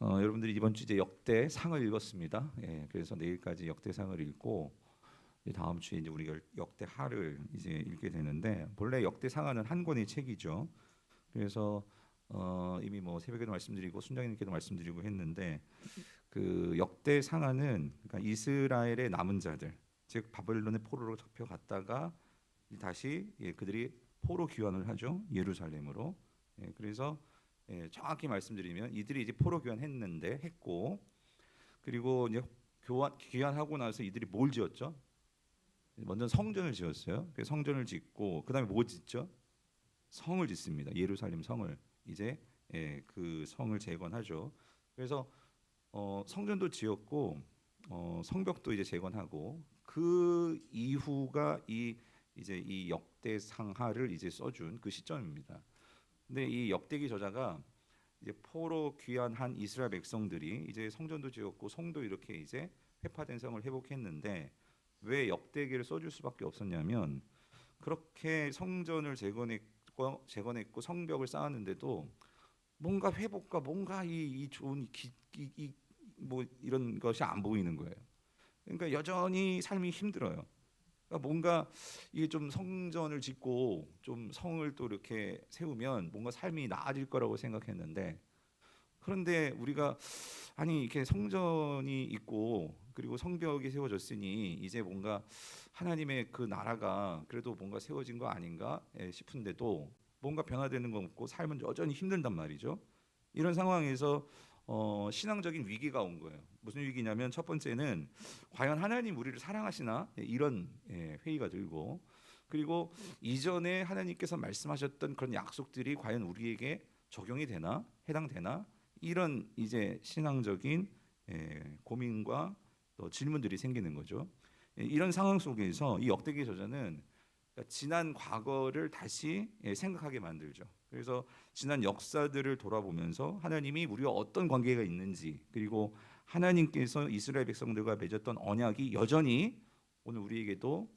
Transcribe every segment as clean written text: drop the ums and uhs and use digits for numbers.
여러분들이 이번 주 이제 역대상을 읽었습니다. 그래서 내일까지 역대상을 읽고 이제 다음 주에 이제 우리가 역대하를 이제 읽게 되는데, 본래 역대상하는 한 권의 책이죠. 그래서 이미 뭐 새벽에도 말씀드리고 순장님께도 말씀드리고 했는데, 그 역대상하는 그러니까 이스라엘의 남은 자들, 즉 바벨론의 포로로 잡혀갔다가 다시 그들이 포로 귀환을 하죠, 예루살렘으로. 그래서 정확히 말씀드리면 이들이 이제 포로 귀환했는데 했고, 그리고 이제 귀환하고 나서 이들이 뭘 지었죠? 먼저 성전을 지었어요. 그 성전을 짓고 그다음에 뭐 짓죠? 성을 짓습니다. 예루살렘 성을 이제 그 성을 재건하죠. 그래서 성전도 지었고 성벽도 이제 재건하고, 그 이후가 이제 이 역대상하를 이제 써준 그 시점입니다. 근데 이 역대기 저자가 이제 포로 귀환한 이스라엘 백성들이 이제 성전도 지었고 성도 이렇게 이제 회파된 성을 회복했는데, 왜 역대기를 써줄 수밖에 없었냐면, 그렇게 성전을 재건했고 성벽을 쌓았는데도 뭔가 회복과 뭔가 이 좋은 뭐 이런 것이 안 보이는 거예요. 그러니까 여전히 삶이 힘들어요. 그러니까 뭔가 이게 좀 성전을 짓고 좀 성을 또 이렇게 세우면 뭔가 삶이 나아질 거라고 생각했는데, 그런데 우리가 아니 이렇게 성전이 있고 그리고 성벽이 세워졌으니 이제 뭔가 하나님의 그 나라가 그래도 뭔가 세워진 거 아닌가 싶은데도 뭔가 변화되는 거 없고 삶은 여전히 힘들단 말이죠. 이런 상황에서 신앙적인 위기가 온 거예요. 무슨 위기냐면, 첫 번째는 과연 하나님 우리를 사랑하시나, 이런 회의가 들고, 그리고 이전에 하나님께서 말씀하셨던 그런 약속들이 과연 우리에게 적용이 되나, 해당되나, 이런 이제 신앙적인 고민과 또 질문들이 생기는 거죠. 이런 상황 속에서 이 역대기 저자는 그러니까 지난 과거를 다시 생각하게 만들죠. 그래서 지난 역사들을 돌아보면서 하나님이 우리와 어떤 관계가 있는지, 그리고 하나님께서 이스라엘 백성들과 맺었던 언약이 여전히 오늘 우리에게도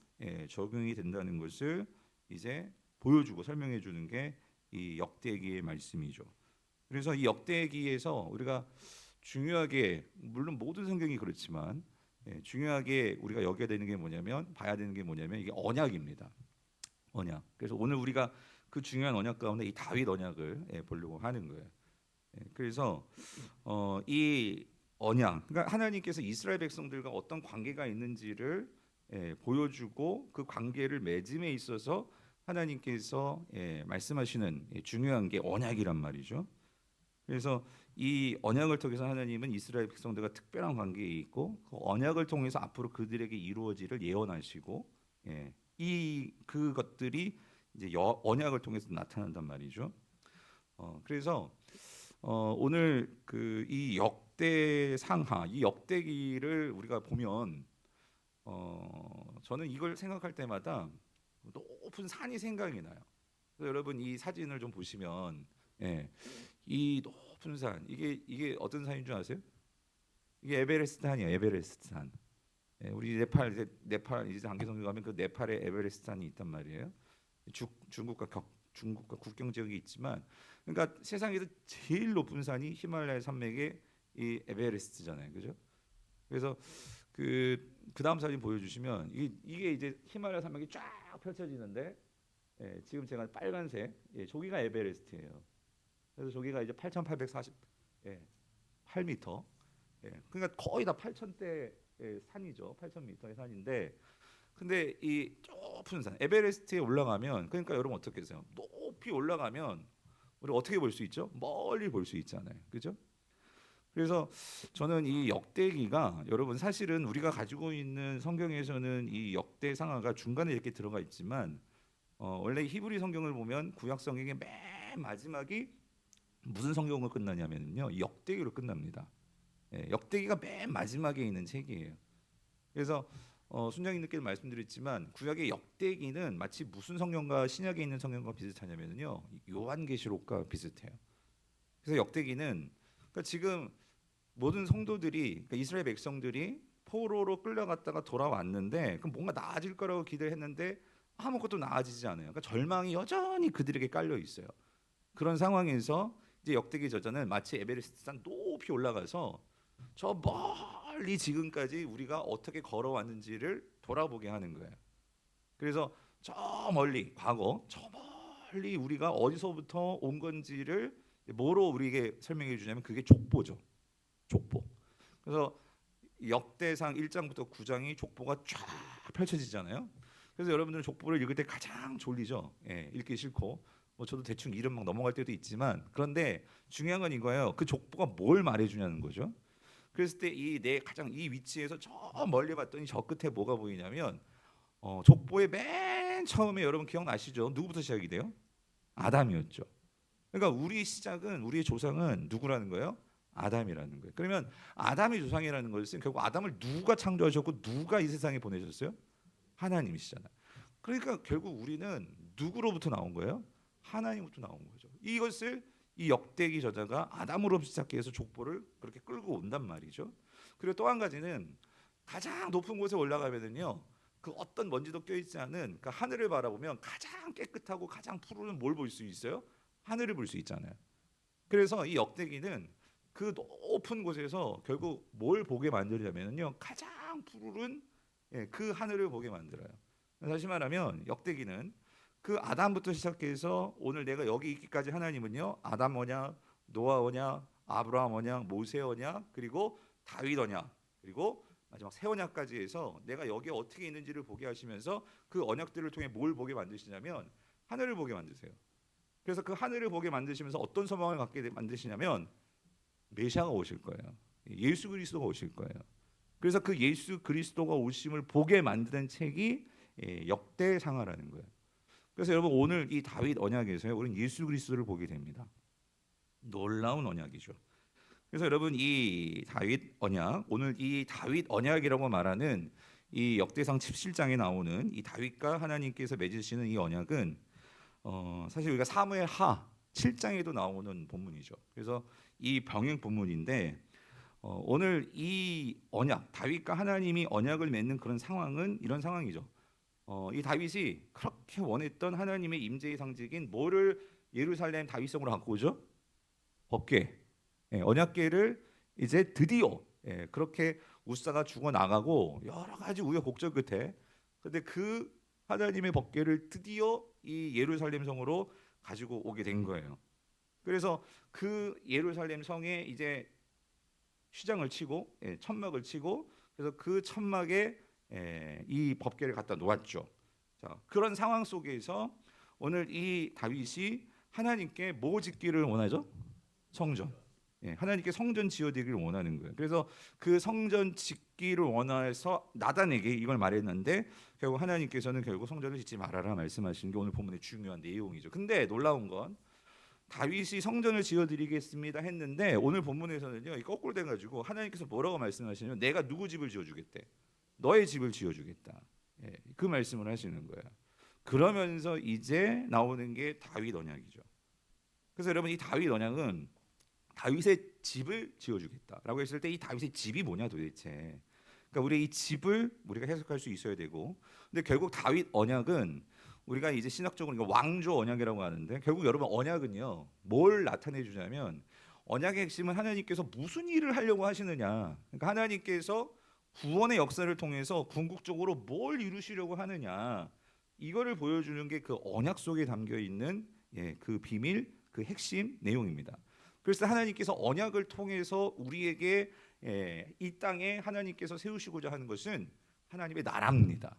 적용이 된다는 것을 이제 보여주고 설명해 주는 게 이 역대기의 말씀이죠. 그래서 이 역대기에서 우리가 중요하게, 물론 모든 성경이 그렇지만 중요하게 우리가 여겨야 되는 게 뭐냐면, 봐야 되는 게 뭐냐면 이게 언약입니다. 언약. 그래서 오늘 우리가 그 중요한 언약 가운데 이 다윗 언약을 보려고 하는 거예요. 그래서 이 언약, 그러니까 하나님께서 이스라엘 백성들과 어떤 관계가 있는지를 보여주고, 그 관계를 맺음에 있어서 하나님께서 말씀하시는 중요한 게 언약이란 말이죠. 그래서 이 언약을 통해서 하나님은 이스라엘 백성들과 특별한 관계에 있고, 그 언약을 통해서 앞으로 그들에게 이루어지를 예언하시고, 이 그것들이 이제 언약을 통해서 나타난단 말이죠. 그래서 오늘 그 이 역대상하, 이 역대기를 우리가 보면 저는 이걸 생각할 때마다 높은 산이 생각이 나요. 그래서 여러분 이 사진을 좀 보시면, 이 높은 산, 이게 어떤 산인 줄 아세요? 이게 에베레스트 산이에요. 에베레스트 산. 우리 네팔 이제 단계성에 가면 그 네팔에 에베레스트 산이 있단 말이에요. 중국과 국경 지역이 있지만, 그러니까 세상에서 제일 높은 산이 히말라야 산맥의 이 에베레스트잖아요, 그죠? 그래서 그 다음 사진 보여주시면, 이게 이제 히말라야 산맥이 쫙 펼쳐지는데, 지금 제가 빨간색, 저기가 에베레스트예요. 그래서 저기가 이제 8,848m, 그러니까 거의 다 8,000대 산이죠. 8,000m의 산인데, 근데 이 높은 산 에베레스트에 올라가면, 그러니까 여러분 어떻게 해요? 높이 올라가면 우리 어떻게 볼 수 있죠? 멀리 볼 수 있잖아요, 그죠? 그래서 저는 이 역대기가, 여러분 사실은 우리가 가지고 있는 성경에서는 이 역대 상하가 중간에 이렇게 들어가 있지만, 원래 히브리 성경을 보면 구약 성경의 맨 마지막이 무슨 성경으로 끝나냐면요, 역대기로 끝납니다. 역대기가 맨 마지막에 있는 책이에요. 그래서 순장님께 말씀드렸지만, 구약의 역대기는 마치 무슨 성경과 신약에 있는 성경과 비슷하냐면요, 요한계시록과 비슷해요. 그래서 역대기는, 그러니까 지금 모든 성도들이, 그러니까 이스라엘 백성들이 포로로 끌려갔다가 돌아왔는데, 그럼 뭔가 나아질 거라고 기대했는데 아무것도 나아지지 않아요. 그러니까 절망이 여전히 그들에게 깔려 있어요. 그런 상황에서 이제 역대기 저자는 마치 에베레스트 산 높이 올라가서 저 멀리 지금까지 우리가 어떻게 걸어왔는지를 돌아보게 하는 거예요. 그래서 저 멀리 과거, 저 멀리 우리가 어디서부터 온 건지를 뭐로 우리에게 설명해 주냐면 그게 족보죠. 족보. 그래서 역대상 1장부터 9장이 족보가 쫙 펼쳐지잖아요. 그래서 여러분들은 족보를 읽을 때 가장 졸리죠. 읽기 싫고 뭐 저도 대충 이름 막 넘어갈 때도 있지만 그런데 중요한 건 이거예요. 그 족보가 뭘 말해주냐는 거죠. 그랬을 때 이 내 가장 이 위치에서 저 멀리 봤더니 저 끝에 뭐가 보이냐면 족보의 맨 처음에 여러분 기억나시죠? 누구부터 시작이 돼요? 아담이었죠. 그러니까 우리 시작은 우리의 조상은 누구라는 거예요? 아담이라는 거예요. 그러면 아담이 조상이라는 것은 결국 아담을 누가 창조하셨고 누가 이 세상에 보내셨어요? 하나님이시잖아요. 그러니까 결국 우리는 누구로부터 나온 거예요? 하나님으로부터 나온 거죠. 이것을 이 역대기 저자가 아담으로 시작해서 족보를 그렇게 끌고 온단 말이죠. 그리고 또 한 가지는 가장 높은 곳에 올라가면은요. 그 어떤 먼지도 껴있지 않은 그 하늘을 바라보면 가장 깨끗하고 가장 푸른 뭘 볼 수 있어요? 하늘을 볼 수 있잖아요. 그래서 이 역대기는 그 높은 곳에서 결국 뭘 보게 만들냐면요 가장 푸른 그 하늘을 보게 만들어요. 다시 말하면 역대기는 그 아담부터 시작해서 오늘 내가 여기 있기까지 하나님은요 아담 언약, 노아 언약, 아브라함 언약, 모세 언약, 그리고 다윗 언약, 그리고 마지막 새 언약까지 해서 내가 여기에 어떻게 있는지를 보게 하시면서 그 언약들을 통해 뭘 보게 만드시냐면 하늘을 보게 만드세요. 그래서 그 하늘을 보게 만드시면서 어떤 소망을 갖게 만드시냐면 메시아가 오실 거예요. 예수 그리스도가 오실 거예요. 그래서 그 예수 그리스도가 오심을 보게 만드는 책이 역대상하라는 거예요. 그래서 여러분 오늘 이 다윗 언약에서요 우리는 예수 그리스도를 보게 됩니다. 놀라운 언약이죠. 그래서 여러분 이 다윗 언약, 오늘 이 다윗 언약이라고 말하는 이 역대상 17장에 나오는 이 다윗과 하나님께서 맺으시는 이 언약은 사실 우리가 사무엘 하 7장에도 나오는 본문이죠. 그래서 이 병행 본문인데 오늘 이 언약, 다윗과 하나님이 언약을 맺는 그런 상황은 이런 상황이죠. 이 다윗이 그렇게 원했던 하나님의 임재의 상징인 뭐를 예루살렘 다윗성으로 갖고 오죠? 법궤, 언약궤를 이제 드디어 그렇게 우사가 죽어 나가고 여러 가지 우여곡절 끝에 근데 그 하나님의 법궤를 드디어 이 예루살렘 성으로 가지고 오게 된 거예요. 그래서 그 예루살렘 성에 이제 휘장을 치고 천막을 치고 그래서 그 천막에 이 법궤를 갖다 놓았죠. 자, 그런 상황 속에서 오늘 이 다윗이 하나님께 뭐 짓기를 원하죠? 성전. 하나님께 성전 지어드리기를 원하는 거예요. 그래서 그 성전 짓기를 원해서 나단에게 이걸 말했는데 결국 하나님께서는 결국 성전을 짓지 말아라 말씀하시는 게 오늘 본문의 중요한 내용이죠. 근데 놀라운 건 다윗이 성전을 지어드리겠습니다 했는데 오늘 본문에서는요 거꾸로 돼가지고 하나님께서 뭐라고 말씀하시냐면 내가 누구 집을 지어주겠대? 너의 집을 지어주겠다. 그 말씀을 하시는 거예요. 그러면서 이제 나오는 게 다윗 언약이죠. 그래서 여러분 이 다윗 언약은 다윗의 집을 지어주겠다라고 했을 때 이 다윗의 집이 뭐냐 도대체. 그러니까 우리 이 집을 우리가 해석할 수 있어야 되고, 근데 결국 다윗 언약은 우리가 이제 신학적으로 이거 왕조 언약이라고 하는데 결국 여러분 언약은요 뭘 나타내 주냐면 언약의 핵심은 하나님께서 무슨 일을 하려고 하시느냐. 그러니까 하나님께서 구원의 역사를 통해서 궁극적으로 뭘 이루시려고 하느냐. 이거를 보여주는 게 그 언약 속에 담겨 있는 그 비밀, 그 핵심 내용입니다. 그래서 하나님께서 언약을 통해서 우리에게 이 땅에 하나님께서 세우시고자 하는 것은 하나님의 나라입니다.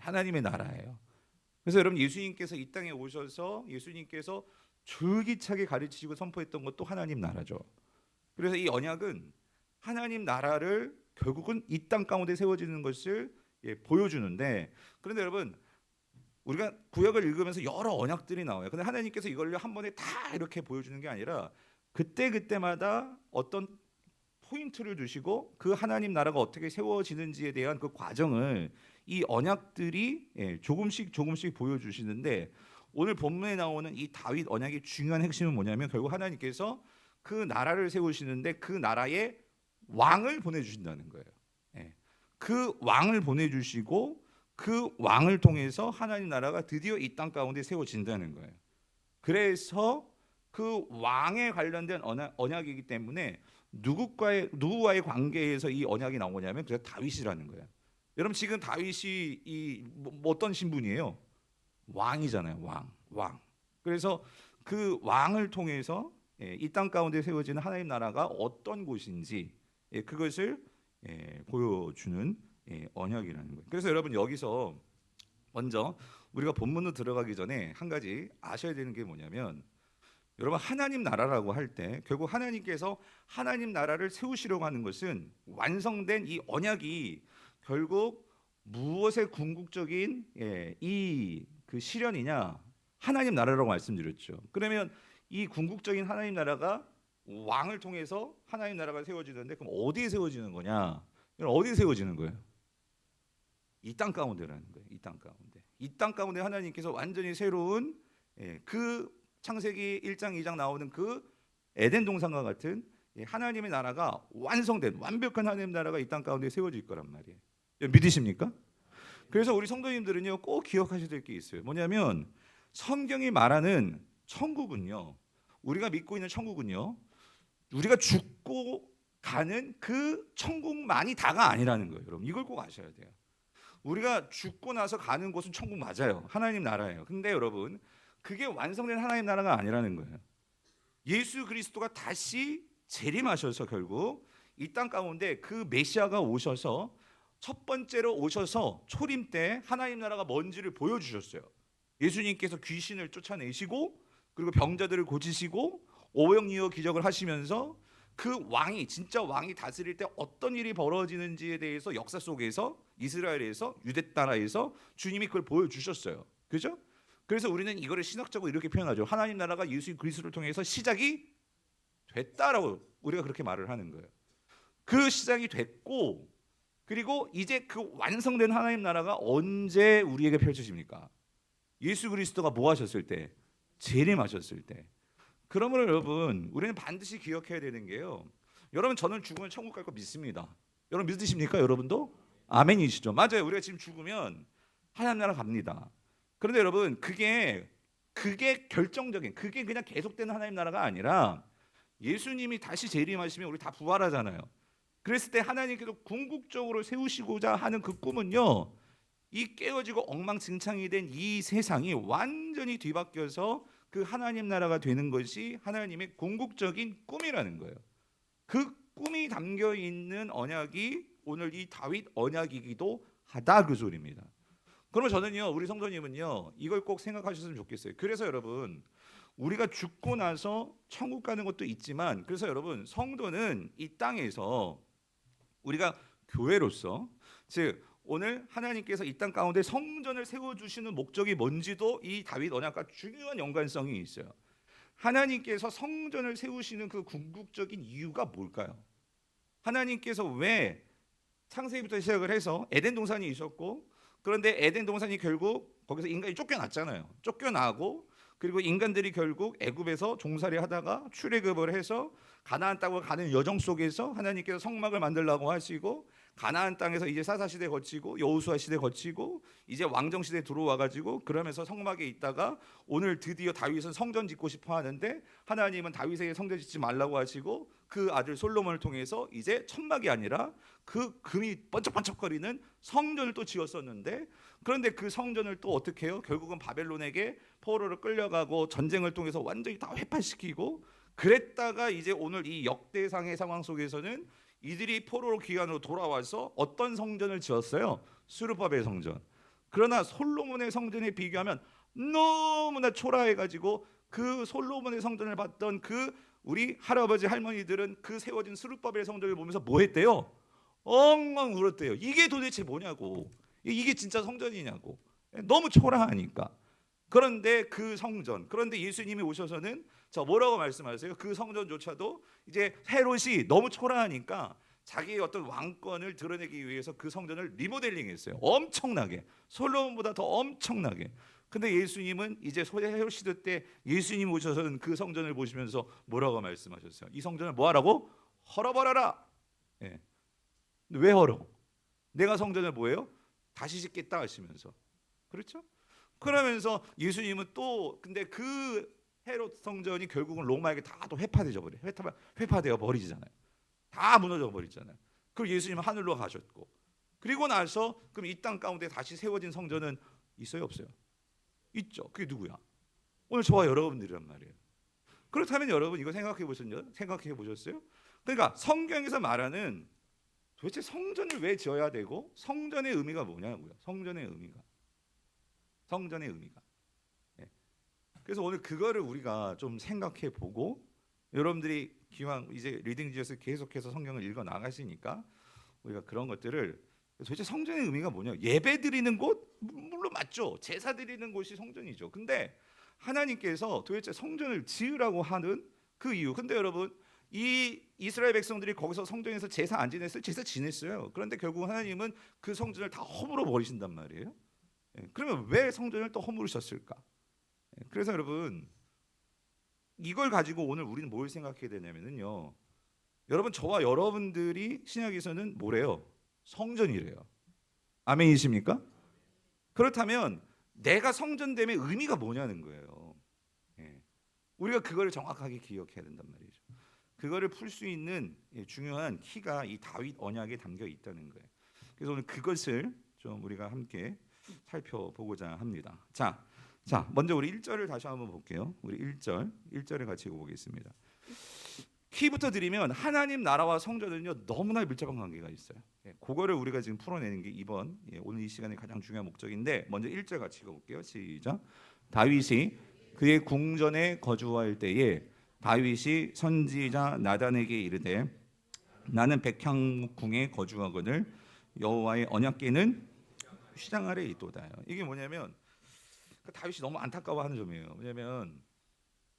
하나님의 나라예요. 그래서 여러분 예수님께서 이 땅에 오셔서 예수님께서 줄기차게 가르치시고 선포했던 것도 하나님 나라죠. 그래서 이 언약은 하나님 나라를 결국은 이 땅 가운데 세워지는 것을 보여주는데 그런데 여러분 우리가 구약을 읽으면서 여러 언약들이 나와요. 근데 하나님께서 이걸 한 번에 다 이렇게 보여주는 게 아니라 그때마다 어떤 포인트를 두시고 그 하나님 나라가 어떻게 세워지는지에 대한 그 과정을 이 언약들이 조금씩 보여주시는데 오늘 본문에 나오는 이 다윗 언약의 중요한 핵심은 뭐냐면 결국 하나님께서 그 나라를 세우시는데 그 나라에 왕을 보내주신다는 거예요. 그 왕을 보내주시고 그 왕을 통해서 하나님 나라가 드디어 이 땅 가운데 세워진다는 거예요. 그래서 그 왕에 관련된 언약이기 때문에 누구와의 관계에서 이 언약이 나온 거냐면 그래서 다윗이라는 거예요. 여러분 지금 다윗이 뭐 어떤 신분이에요? 왕이잖아요. 왕. 그래서 그 왕을 통해서 이 땅 가운데 세워지는 하나님 나라가 어떤 곳인지 그것을 보여주는 언약이라는 거예요. 그래서 여러분 여기서 먼저 우리가 본문으로 들어가기 전에 한 가지 아셔야 되는 게 뭐냐면 여러분 하나님 나라라고 할 때 결국 하나님께서 하나님 나라를 세우시려고 하는 것은 완성된 이 언약이 결국 무엇의 궁극적인 이 그 실현이냐 하나님 나라라고 말씀드렸죠. 그러면 이 궁극적인 하나님 나라가 왕을 통해서 하나님 나라가 세워지는데 그럼 어디에 세워지는 거냐? 어디에 세워지는 거예요? 이 땅 가운데라는 거예요. 이 땅 가운데. 이 땅 가운데 하나님께서 완전히 새로운 그 창세기 1장 2장 나오는 그 에덴 동산과 같은 하나님의 나라가 완성된 완벽한 하나님 나라가 이 땅 가운데 세워질 거란 말이에요. 믿으십니까? 그래서 우리 성도님들은요 꼭 기억하셔야 될 게 있어요. 뭐냐면 성경이 말하는 천국은요, 우리가 믿고 있는 천국은요, 우리가 죽고 가는 그 천국만이 다가 아니라는 거예요. 여러분 이걸 꼭 아셔야 돼요. 우리가 죽고 나서 가는 곳은 천국 맞아요. 하나님 나라예요. 근데 여러분 그게 완성된 하나님 나라가 아니라는 거예요. 예수 그리스도가 다시 재림하셔서 결국 이 땅 가운데 그 메시아가 오셔서 첫 번째로 오셔서 초림 때 하나님 나라가 뭔지를 보여주셨어요. 예수님께서 귀신을 쫓아내시고 그리고 병자들을 고치시고 오병이어 기적을 하시면서 그 왕이 진짜 왕이 다스릴 때 어떤 일이 벌어지는지에 대해서 역사 속에서 이스라엘에서 유대 나라에서 주님이 그걸 보여주셨어요. 그죠? 그래서 우리는 이거를 신학적으로 이렇게 표현하죠. 하나님 나라가 예수 그리스도를 통해서 시작이 됐다라고 우리가 그렇게 말을 하는 거예요. 그 시작이 됐고 그리고 이제 그 완성된 하나님 나라가 언제 우리에게 펼쳐집니까? 예수 그리스도가 뭐 하셨을 때? 재림하셨을 때. 그러므로 여러분 우리는 반드시 기억해야 되는 게요. 여러분 저는 죽으면 천국 갈 거 믿습니다. 여러분 믿으십니까? 여러분도? 아멘이시죠? 맞아요. 우리가 지금 죽으면 하나님 나라 갑니다. 그런데 여러분 그게 결정적인 그게 그냥 계속되는 하나님 나라가 아니라 예수님이 다시 재림하시면 우리 다 부활하잖아요. 그랬을 때 하나님께서 궁극적으로 세우시고자 하는 그 꿈은요, 이 깨어지고 엉망진창이 된 이 세상이 완전히 뒤바뀌어서 그 하나님 나라가 되는 것이 하나님의 궁극적인 꿈이라는 거예요. 그 꿈이 담겨 있는 언약이 오늘 이 다윗 언약이기도 하다 그 소리입니다. 그러면 저는요 우리 성도님은요 이걸 꼭 생각하셨으면 좋겠어요. 그래서 여러분 우리가 죽고 나서 천국 가는 것도 있지만 그래서 여러분 성도는 이 땅에서 우리가 교회로서 즉 오늘 하나님께서 이 땅 가운데 성전을 세워주시는 목적이 뭔지도 이 다윗 언약과 중요한 연관성이 있어요. 하나님께서 성전을 세우시는 그 궁극적인 이유가 뭘까요? 하나님께서 왜 창세기부터 시작을 해서 에덴 동산이 있었고 그런데 에덴 동산이 결국 거기서 인간이 쫓겨났잖아요. 쫓겨나고 그리고 인간들이 결국 애굽에서 종살이 하다가 출애굽을 해서 가나안 땅으로 가는 여정 속에서 하나님께서 성막을 만들라고 하시고 가나안 땅에서 이제 사사 시대 거치고 여호수아 시대 거치고 이제 왕정 시대 들어와 가지고 그러면서 성막에 있다가 오늘 드디어 다윗은 성전 짓고 싶어 하는데 하나님은 다윗에게 성전 짓지 말라고 하시고 그 아들 솔로몬을 통해서 이제 천막이 아니라 그 금이 번쩍번쩍거리는 성전을 또 지었었는데 그런데 그 성전을 또 어떻게 해요? 결국은 바벨론에게 포로로 끌려가고 전쟁을 통해서 완전히 다 회파시키고 그랬다가 이제 오늘 이 역대상의 상황 속에서는 이들이 포로로 귀환으로 돌아와서 어떤 성전을 지었어요? 스룹바벨 성전. 그러나 솔로몬의 성전에 비교하면 너무나 초라해가지고 그 솔로몬의 성전을 봤던 그 우리 할아버지 할머니들은 그 세워진 스룹바벨 성전을 보면서 뭐 했대요? 엉엉 울었대요. 이게 도대체 뭐냐고. 이게 진짜 성전이냐고. 너무 초라하니까. 그런데 그 성전, 그런데 예수님이 오셔서는 자 뭐라고 말씀하세요? 그 성전조차도 이제 헤롯이 너무 초라하니까 자기의 어떤 왕권을 드러내기 위해서 그 성전을 리모델링했어요. 엄청나게 솔로몬보다 더 엄청나게. 근데 예수님은 이제 헤롯 시대 때 예수님 오셔서는 그 성전을 보시면서 뭐라고 말씀하셨어요? 이 성전을 뭐하라고? 헐어버려라. 예. 왜 헐어? 내가 성전을 뭐예요? 다시 짓겠다 하시면서 그렇죠? 그러면서 예수님은 또 근데 그 헤롯 성전이 결국은 로마에게 다 또 회파되어 버려. 회파되어 버리잖아요. 다 무너져 버리잖아요. 그리고 예수님은 하늘로 가셨고, 그리고 나서 그럼 이 땅 가운데 다시 세워진 성전은 있어요, 없어요? 있죠. 그게 누구야? 오늘 저와 여러분들이란 말이에요. 그렇다면 여러분 이거 생각해 보셨나요? 생각해 보셨어요? 그러니까 성경에서 말하는 도대체 성전을 왜 지어야 되고 성전의 의미가 뭐냐고요. 성전의 의미가. 예. 그래서 오늘 그거를 우리가 좀 생각해 보고, 여러분들이 기왕 이제 리딩 지어서 계속해서 성경을 읽어 나가시니까 우리가 그런 것들을 도대체 성전의 의미가 뭐냐. 예배 드리는 곳 물론 맞죠. 제사 드리는 곳이 성전이죠. 근데 하나님께서 도대체 성전을 지으라고 하는 그 이유. 근데 여러분 이 이스라엘 백성들이 거기서 성전에서 제사 안 지냈어요? 제사 지냈어요. 그런데 결국 하나님은 그 성전을 다 허물어 버리신단 말이에요. 그러면 왜 성전을 또 허물으셨을까? 그래서 여러분 이걸 가지고 오늘 우리는 뭘 생각해야 되냐면요. 여러분 저와 여러분들이 신약에서는 뭐래요? 성전이래요. 아멘이십니까? 그렇다면 내가 성전됨의 의미가 뭐냐는 거예요. 우리가 그거를 정확하게 기억해야 된단 말이죠. 그거를 풀 수 있는 중요한 키가 이 다윗 언약에 담겨 있다는 거예요. 그래서 오늘 그것을 좀 우리가 함께 살펴보고자 합니다. 자, 먼저 우리 1절을 다시 한번 볼게요. 우리 1절을 같이 읽어보겠습니다. 키부터 드리면 하나님 나라와 성전은요 너무나 밀접한 관계가 있어요. 그거를 우리가 지금 풀어내는 게 이번 오늘 이 시간의 가장 중요한 목적인데, 먼저 1절 같이 읽어볼게요. 시작. 다윗이 그의 궁전에 거주할 때에 다윗이 선지자 나단에게 이르되 나는 백향궁에 거주하거늘 여호와의 언약궤는 휘장 아래 있도다. 이게 뭐냐면 다윗이 너무 안타까워하는 점이에요. 왜냐면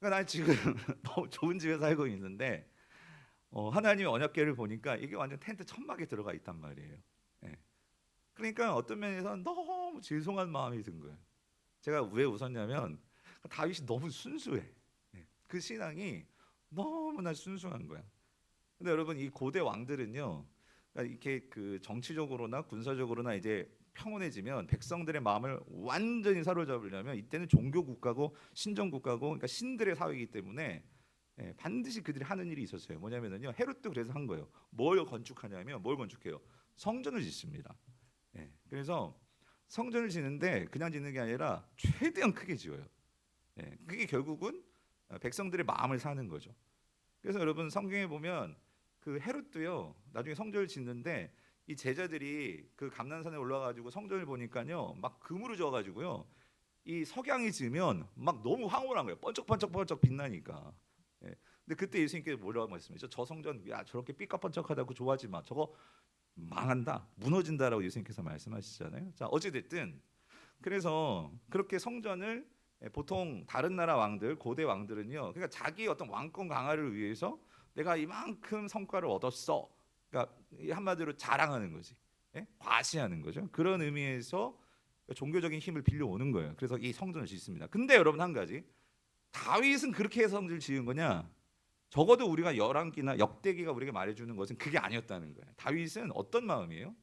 그러니까 난 지금 너무 좋은 집에 살고 있는데 하나님의 언약궤를 보니까 이게 완전 텐트 천막에 들어가 있단 말이에요. 그러니까 어떤 면에서 너무 죄송한 마음이 든 거예요. 제가 왜 웃었냐면 다윗이 너무 순수해. 그 신앙이 너무나 순수한 거야. 근데 여러분 이 고대 왕들은요, 그러니까 이렇게 그 정치적으로나 군사적으로나 이제 평온해지면 백성들의 마음을 완전히 사로잡으려면 이때는 종교 국가고 신정 국가고, 그러니까 신들의 사회이기 때문에 반드시 그들이 하는 일이 있었어요. 뭐냐면요, 헤롯도 그래서 한 거예요. 뭘 건축하냐면 뭘 건축해요? 성전을 짓습니다. 그래서 성전을 짓는데 그냥 짓는 게 아니라 최대한 크게 지어요. 그게 결국은 백성들의 마음을 사는 거죠. 그래서 여러분 성경에 보면 그 헤롯도요 나중에 성전을 짓는데 이 제자들이 그 감난산에 올라가지고 성전을 보니까요 막 금으로 져가지고요 이 석양이 지면 막 너무 황홀한 거예요. 번쩍번쩍 빛나니까. 근데 그때 예수님께서 뭐라고 말씀하셨죠? 저 성전 야 저렇게 삐까번쩍하다고 좋아하지 마. 저거 망한다, 무너진다라고 예수님께서 말씀하시잖아요. 자 어찌 됐든 그래서 그렇게 성전을 보통 다른 나라 왕들, 고대 왕들은요, 그러니까 자기 어떤 왕권 강화를 위해서 내가 이만큼 성과를 얻었어. 그러니까 한마디로 자랑하는 거지, 과시하는 거죠. 그런 의미에서 종교적인 힘을 빌려오는 거예요. 그래서 이 성전을 짓습니다. 근데 여러분 한 가지, 다윗은 그렇게 해서 성전을 지은 거냐? 적어도 우리가 열왕기나 역대기가 우리에게 말해주는 것은 그게 아니었다는 거예요. 다윗은 어떤 마음이에요?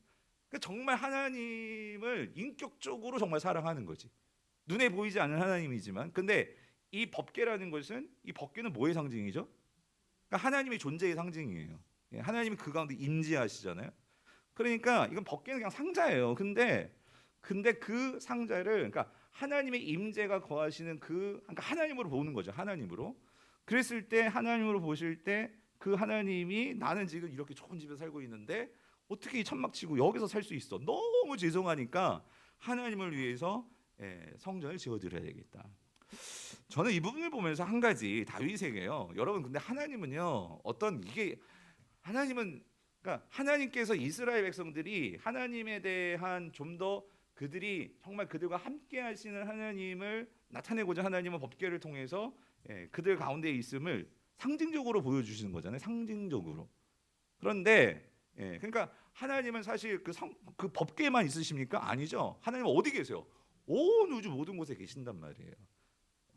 그러니까 정말 하나님을 인격적으로 정말 사랑하는 거지. 눈에 보이지 않는 하나님이지만, 근데 이 법궤라는 것은, 이 법궤는 뭐의 상징이죠? 그러니까 하나님의 존재의 상징이에요. 하나님이 그 가운데 임재하시잖아요. 그러니까 이건 법궤는 그냥 상자예요. 근데 그 상자를, 그러니까 하나님의 임재가 거하시는 그러니까 하나님으로 보는 거죠. 하나님으로. 그랬을 때 하나님으로 보실 때 그 하나님이 나는 지금 이렇게 좋은 집에 살고 있는데 어떻게 이 천막 치고 여기서 살 수 있어? 너무 죄송하니까 하나님을 위해서 성전을 지어드려야 되겠다. 저는 이 부분을 보면서 한 가지 다윗에게요. 여러분 근데 하나님은요 이게 하나님은 그러니까 하나님께서 이스라엘 백성들이 하나님에 대한 좀 더 그들이 정말 그들과 함께 하시는 하나님을 나타내고자 하나님은 법궤를 통해서 그들 가운데 있음을 상징적으로 보여주시는 거잖아요. 상징적으로. 그런데 그러니까 하나님은 사실 그 법궤만 있으십니까? 아니죠. 하나님은 어디 계세요? 온 우주 모든 곳에 계신단 말이에요.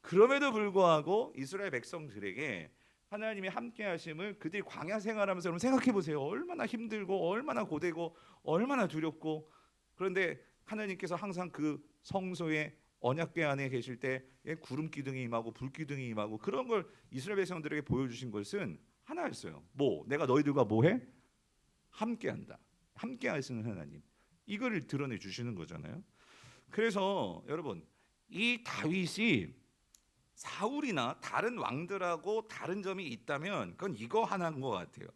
그럼에도 불구하고 이스라엘 백성들에게 하나님의 함께 하심을 그들이 광야 생활하면서 여러분 생각해 보세요. 얼마나 힘들고 얼마나 고되고 얼마나 두렵고, 그런데 하나님께서 항상 그 성소에 언약궤 안에 계실 때 구름 기둥이 임하고 불 기둥이 임하고 그런 걸 이스라엘 백성들에게 보여주신 것은 하나였어요. 뭐 내가 너희들과 뭐해? 함께한다. 함께하시는 하나님. 이거를 드러내 주시는 거잖아요. 그래서 여러분 이 다윗이 사울이나 다른 왕들하고 다른 점이 있다면 그건 이거 하나인 것 같아요.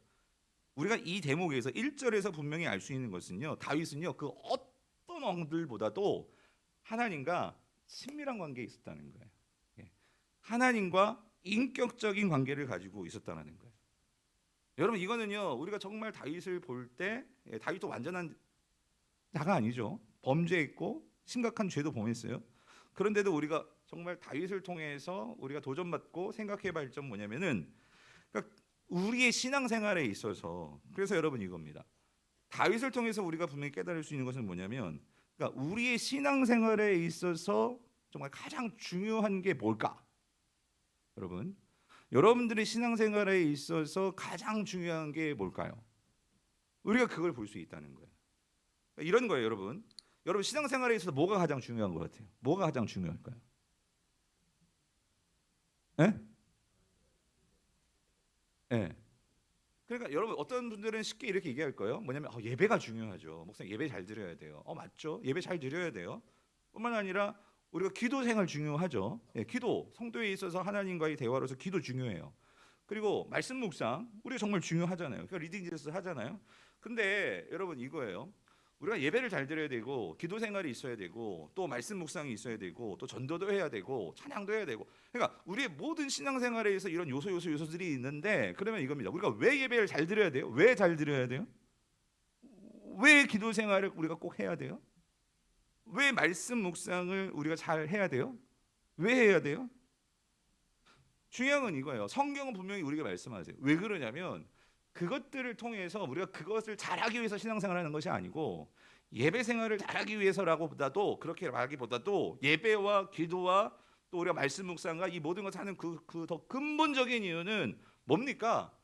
우리가 이 대목에서 1절에서 분명히 알 수 있는 것은요. 다윗은요. 그 어떤 왕들보다도 하나님과 친밀한 관계에 있었다는 거예요. 예. 하나님과 인격적인 관계를 가지고 있었다는 거예요. 여러분 이거는요. 우리가 정말 다윗을 볼 때 다윗도 완전한 자가 아니죠. 범죄했고 심각한 죄도 범했어요. 그런데도 우리가 정말 다윗을 통해서 우리가 도전받고 생각해봐야 할 점 뭐냐면은 그러니까 우리의 신앙생활에 있어서 그래서 여러분 이겁니다. 다윗을 통해서 우리가 분명히 깨달을 수 있는 것은 뭐냐면 그러니까 우리의 신앙생활에 있어서 정말 가장 중요한 게 뭘까? 여러분 여러분들의 신앙생활에 있어서 가장 중요한 게 뭘까요? 우리가 그걸 볼 수 있다는 거예요. 그러니까 이런 거예요, 여러분. 여러분 신앙생활에 있어서 뭐가 가장 중요한 것 같아요? 뭐가 가장 중요할까요? 예? 예. 그러니까 여러분 어떤 분들은 쉽게 이렇게 얘기할 거예요. 뭐냐면 예배가 중요하죠. 목사님 예배 잘 드려야 돼요. 맞죠? 예배 잘 드려야 돼요. 뿐만 아니라 우리가 기도 생활 중요하죠. 예, 기도 성도에 있어서 하나님과의 대화로서 기도 중요해요. 그리고 말씀 묵상 우리가 정말 중요하잖아요. 그러니까 리딩 제스 하잖아요. 근데 여러분 이거예요. 우리가 예배를 잘 드려야 되고 기도 생활이 있어야 되고 또 말씀 묵상이 있어야 되고 또 전도도 해야 되고 찬양도 해야 되고 그러니까 우리의 모든 신앙생활에서 이런 요소들이 있는데 그러면 이겁니다. 우리가 왜 예배를 잘 드려야 돼요? 왜 잘 드려야 돼요? 왜 기도 생활을 우리가 꼭 해야 돼요? 왜 말씀 묵상을 우리가 잘 해야 돼요? 왜 해야 돼요? 중요한 건 이거예요. 성경은 분명히 우리가 말씀하세요. 왜 그러냐면 그것들을 통해서 우리가 그것을 잘하기 위해서 신앙생활하는 것이 아니고 예배 생활을 잘하기 위해서라고보다도 그렇게 말하기보다도 예배와 기도와 또 우리가 말씀 묵상과 이 모든 것을 하는 그 더 근본적인 이유는 뭡니까?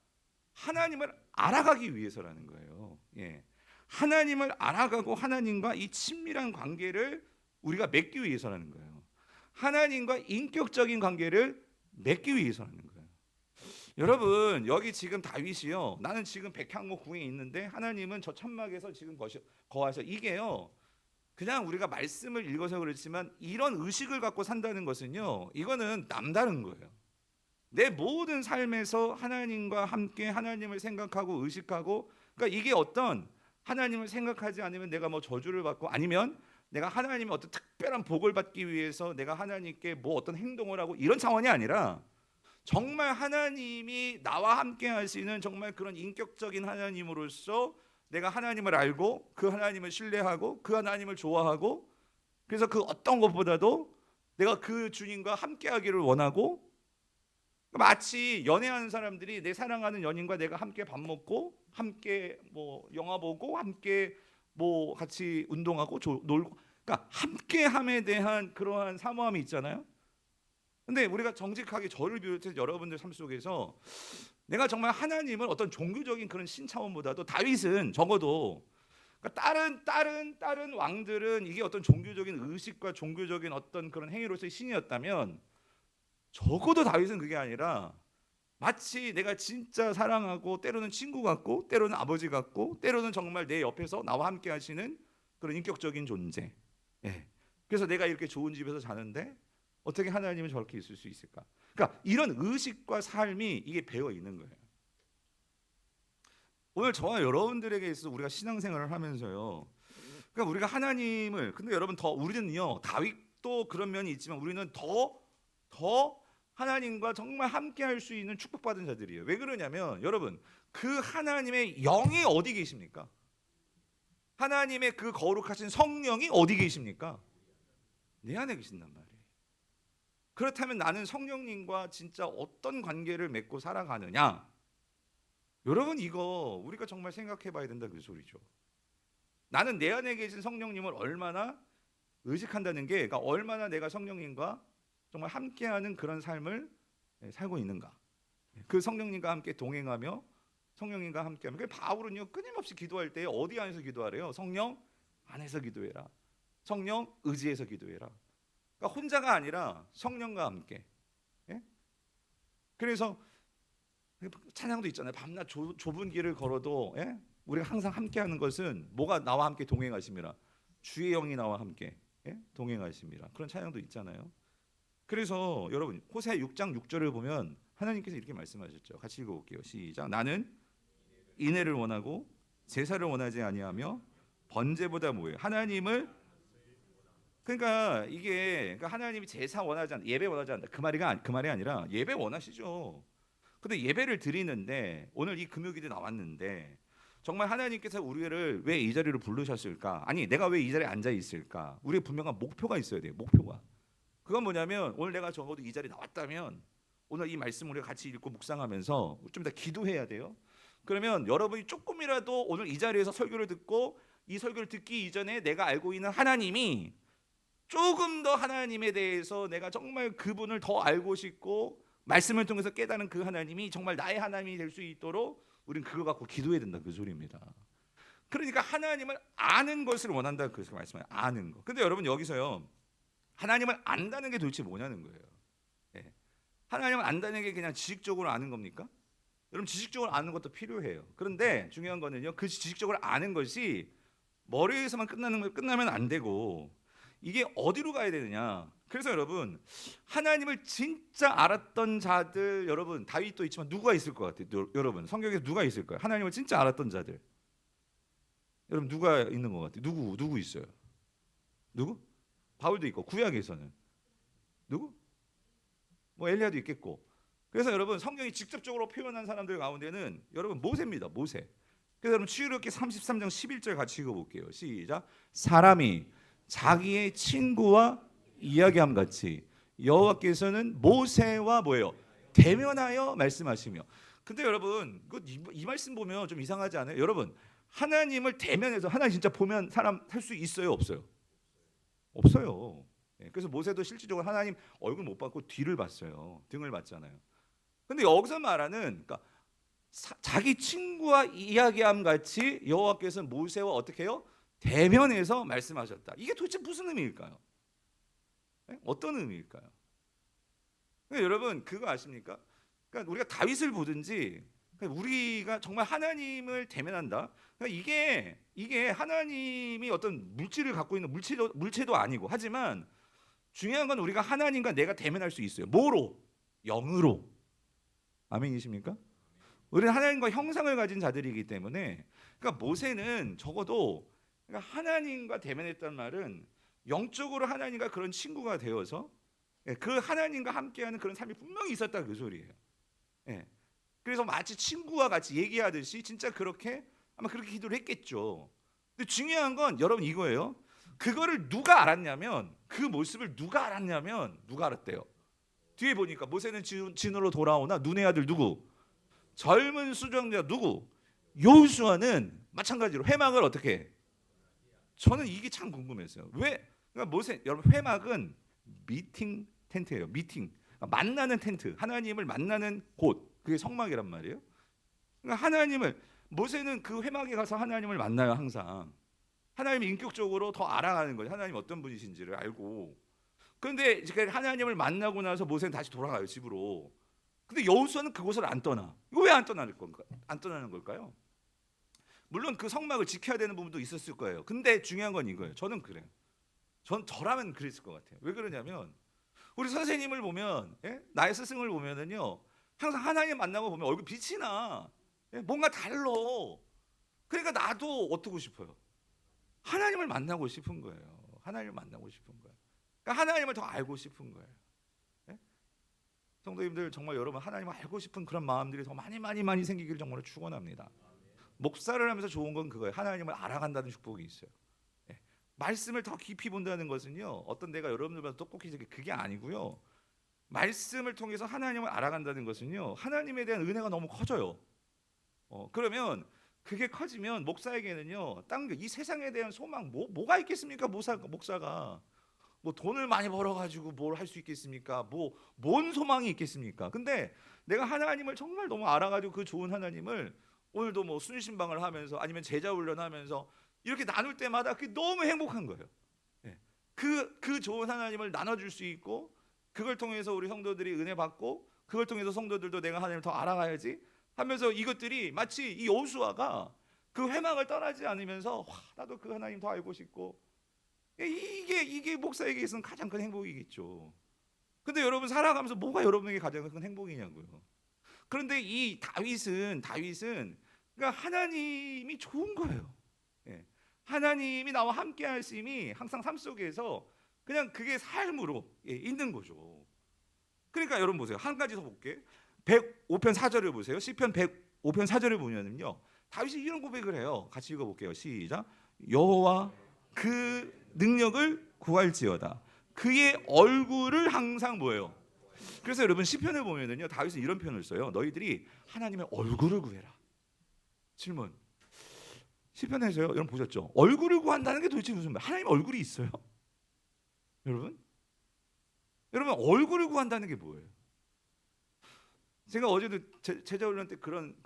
하나님을 알아가기 위해서라는 거예요. 예. 하나님을 알아가고 하나님과 이 친밀한 관계를 우리가 맺기 위해서라는 거예요. 하나님과 인격적인 관계를 맺기 위해서라는 거예요. 여러분 여기 지금 다윗이요. 나는 지금 백향목 궁에 있는데 하나님은 저 천막에서 지금 거하셔. 이게요. 그냥 우리가 말씀을 읽어서 그렇지만 이런 의식을 갖고 산다는 것은요. 이거는 남다른 거예요. 내 모든 삶에서 하나님과 함께 하나님을 생각하고 의식하고 그러니까 이게 어떤 하나님을 생각하지 않으면 내가 뭐 저주를 받고 아니면 내가 하나님의 어떤 특별한 복을 받기 위해서 내가 하나님께 뭐 어떤 행동을 하고 이런 차원이 아니라 정말 하나님이 나와 함께 하시는 정말 그런 인격적인 하나님으로서 내가 하나님을 알고 그 하나님을 신뢰하고 그 하나님을 좋아하고 그래서 그 어떤 것보다도 내가 그 주님과 함께 하기를 원하고 마치 연애하는 사람들이 내 사랑하는 연인과 내가 함께 밥 먹고 함께 뭐 영화 보고 함께 뭐 같이 운동하고 놀고 그러니까 함께함에 대한 그러한 사모함이 있잖아요. 근데 우리가 정직하게 저를 비롯해서 여러분들 삶 속에서 내가 정말 하나님을 어떤 종교적인 그런 신차원보다도 다윗은 적어도 그러니까 다른 왕들은 이게 어떤 종교적인 의식과 종교적인 어떤 그런 행위로서의 신이었다면 적어도 다윗은 그게 아니라 마치 내가 진짜 사랑하고 때로는 친구 같고 때로는 아버지 같고 때로는 정말 내 옆에서 나와 함께 하시는 그런 인격적인 존재. 예. 그래서 내가 이렇게 좋은 집에서 자는데 어떻게 하나님은 저렇게 있을 수 있을까? 그러니까 이런 의식과 삶이 이게 배어 있는 거예요. 오늘 저와 여러분들에게 있어서 우리가 신앙생활을 하면서요. 그러니까 우리가 하나님을 근데 여러분 더 우리는요. 다윗도 그런 면이 있지만 우리는 더 하나님과 정말 함께 할 수 있는 축복받은 자들이에요. 왜 그러냐면 여러분 그 하나님의 영이 어디 계십니까? 하나님의 그 거룩하신 성령이 어디 계십니까? 내 안에 계신단 말이에요. 그렇다면 나는 성령님과 진짜 어떤 관계를 맺고 살아가느냐? 여러분 이거 우리가 정말 생각해 봐야 된다 그 소리죠. 나는 내 안에 계신 성령님을 얼마나 의식한다는 게 그러니까 얼마나 내가 성령님과 정말 함께하는 그런 삶을 살고 있는가. 그 성령님과 함께 동행하며 성령님과 함께하며 그 바울은요 끊임없이 기도할 때 어디 안에서 기도하래요? 성령 안에서 기도해라. 성령 의지해서 기도해라. 그러니까 혼자가 아니라 성령과 함께. 예? 그래서 찬양도 있잖아요. 밤낮 좁은 길을 걸어도 예? 우리가 항상 함께하는 것은 뭐가 나와 함께 동행하심이라 주의 영이 나와 함께 예? 동행하심이라 그런 찬양도 있잖아요. 그래서 여러분 호세 6장 6절을 보면 하나님께서 이렇게 말씀하셨죠. 같이 읽어볼게요. 시작. 나는 인애를 원하고 제사를 원하지 아니하며 번제보다 뭐예요? 하나님을 그러니까 이게 그러니까 하나님이 제사 원하지 않다, 예배 원하지 않다 그 말이 아니라 예배 원하시죠. 근데 예배를 드리는데 오늘 이 금요일이 나왔는데 정말 하나님께서 우리를 왜 이 자리로 부르셨을까? 아니 내가 왜 이 자리에 앉아 있을까? 우리의 분명한 목표가 있어야 돼요. 목표가. 그건 뭐냐면 오늘 내가 적어도 이 자리에 나왔다면 오늘 이 말씀 우리가 같이 읽고 묵상하면서 좀 더 기도해야 돼요. 그러면 여러분이 조금이라도 오늘 이 자리에서 설교를 듣고 이 설교를 듣기 이전에 내가 알고 있는 하나님이 조금 더 하나님에 대해서 내가 정말 그분을 더 알고 싶고 말씀을 통해서 깨닫는 그 하나님이 정말 나의 하나님이 될 수 있도록 우리는 그거 갖고 기도해야 된다 그 소리입니다. 그러니까 하나님을 아는 것을 원한다 그래서 말씀해요. 아는 거. 근데 여러분 여기서요 하나님을 안다는 게 도대체 뭐냐는 거예요. 예. 하나님을 안다는 게 그냥 지식적으로 아는 겁니까? 여러분 지식적으로 아는 것도 필요해요. 그런데 중요한 거는요 그 지식적으로 아는 것이 머리에서만 끝나면 안 되고 이게 어디로 가야 되느냐. 그래서 여러분 하나님을 진짜 알았던 자들 여러분 다윗도 있지만 누가 있을 것 같아요? 여러분 성경에 누가 있을 거예요? 하나님을 진짜 알았던 자들 여러분 누가 있는 것 같아요? 누구 있어요? 누구? 바울도 있고 구약에서는 누구? 뭐 엘리야도 있겠고. 그래서 여러분 성경이 직접적으로 표현한 사람들 가운데는 여러분 모세입니다. 모세. 그래서 여러분 출애굽기 33장 11절 같이 읽어볼게요. 시작. 사람이 자기의 친구와 이야기함 같이 여호와께서는 모세와 뭐예요? 대면하여 말씀하시며. 근데 여러분 이 말씀 보면 좀 이상하지 않아요? 여러분 하나님을 대면해서 하나님 진짜 보면 사람 살 수 있어요? 없어요? 없어요. 그래서 모세도 실질적으로 하나님 얼굴 못 봤고 뒤를 봤어요. 등을 봤잖아요. 근데 여기서 말하는 그러니까 자기 친구와 이야기함 같이 여호와께서 모세와 어떻게 해요? 대면해서 말씀하셨다. 이게 도대체 무슨 의미일까요? 어떤 의미일까요? 그러니까 여러분 그거 아십니까? 그러니까 우리가 다윗을 보든지 그러니까 우리가 정말 하나님을 대면한다. 그러니까 이게 하나님이 어떤 물질을 갖고 있는 물체도 아니고 하지만 중요한 건 우리가 하나님과 내가 대면할 수 있어요. 뭐로? 영으로. 아멘이십니까? 우리는 하나님과 형상을 가진 자들이기 때문에 그러니까 모세는 적어도 그러니까 하나님과 대면했단 말은 영적으로 하나님과 그런 친구가 되어서 그 하나님과 함께하는 그런 삶이 분명히 있었다 그 소리예요. 그래서 마치 친구와 같이 얘기하듯이 진짜 아마 그렇게 기도를 했겠죠. 근데 중요한 건 여러분 이거예요. 그거를 누가 알았냐면 그 모습을 누가 알았대요. 뒤에 보니까 모세는 진으로 돌아오나 눈의 아들 누구? 젊은 수정자 누구? 여호수아는 마찬가지로 회막을 어떻게 해? 저는 이게 참 궁금했어요. 왜? 그러니까 모세 여러분 회막은 미팅 텐트예요. 미팅 그러니까 만나는 텐트. 하나님을 만나는 곳. 그게 성막이란 말이에요. 그러니까 모세는 그 회막에 가서 하나님을 만나요 항상. 하나님을 인격적으로 더 알아가는 거예요. 하나님 어떤 분이신지를 알고. 그런데 하나님을 만나고 나서 모세는 다시 돌아가요 집으로. 근데 여호수아는 그곳을 안 떠나. 이거 왜 안 떠나는 걸까요? 물론 그 성막을 지켜야 되는 부분도 있었을 거예요. 근데 중요한 건 이거예요. 저는 그래요. 저라면 그랬을 것 같아요. 왜 그러냐면 우리 선생님을 보면 나의 스승을 보면은요 항상 하나님 만나고 보면 얼굴 빛이 나. 뭔가 달러. 그러니까 나도 어떻고 싶어요? 하나님을 만나고 싶은 거예요. 하나님을 만나고 싶은 거예요. 그러니까 하나님을 더 알고 싶은 거예요. 성도님들 정말 여러분 하나님을 알고 싶은 그런 마음들이 더 많이 생기기를 정말 축원합니다. 목사를 하면서 좋은 건 그거예요. 하나님을 알아간다는 축복이 있어요. 말씀을 더 깊이 본다는 것은요 어떤 내가 여러분들보다 똑똑히 그게 아니고요. 말씀을 통해서 하나님을 알아간다는 것은요 하나님에 대한 은혜가 너무 커져요. 그러면 그게 커지면 목사에게는요 이 세상에 대한 소망 뭐가 있겠습니까? 목사가 뭐 돈을 많이 벌어가지고 뭘 할 수 있겠습니까? 뭔 소망이 있겠습니까? 근데 내가 하나님을 정말 너무 알아가지고 그 좋은 하나님을 오늘도 뭐 순신방을 하면서 아니면 제자 훈련하면서 이렇게 나눌 때마다 그게 너무 행복한 거예요. 그 좋은 하나님을 나눠줄 수 있고, 그걸 통해서 우리 성도들이 은혜 받고, 그걸 통해서 성도들도 내가 하나님을 더 알아가야지 하면서 이것들이 마치 이 여호수아가 그 회막을 떠나지 않으면서 와, 나도 그 하나님 더 알고 싶고, 이게 목사에게 있어서는 가장 큰 행복이겠죠. 근데 여러분 살아가면서 뭐가 여러분에게 가장 큰 행복이냐고요. 그런데 이 다윗은 그러니까 하나님이 좋은 거예요. 예. 하나님이 나와 함께 하심이 항상 삶 속에서 그냥 그게 삶으로 있는 거죠. 그러니까 여러분 보세요. 한 가지 더 볼게요. 105편 4절을 보세요. 시편 105편 4절을 보면은요, 다윗이 이런 고백을 해요. 같이 읽어볼게요. 시작. 여호와 그 능력을 구할지어다. 그의 얼굴을 항상 뭐예요? 그래서 여러분 시편을 보면은요, 다윗은 이런 표현을 써요. 너희들이 하나님의 얼굴을 구해라. 질문. 시편에서요, 여러분 보셨죠? 얼굴을 구한다는 게 도대체 무슨 말? 하나님 얼굴이 있어요? 여러분 얼굴을 구한다는 게 뭐예요? 제가 어제도 제자 훈련 때 그런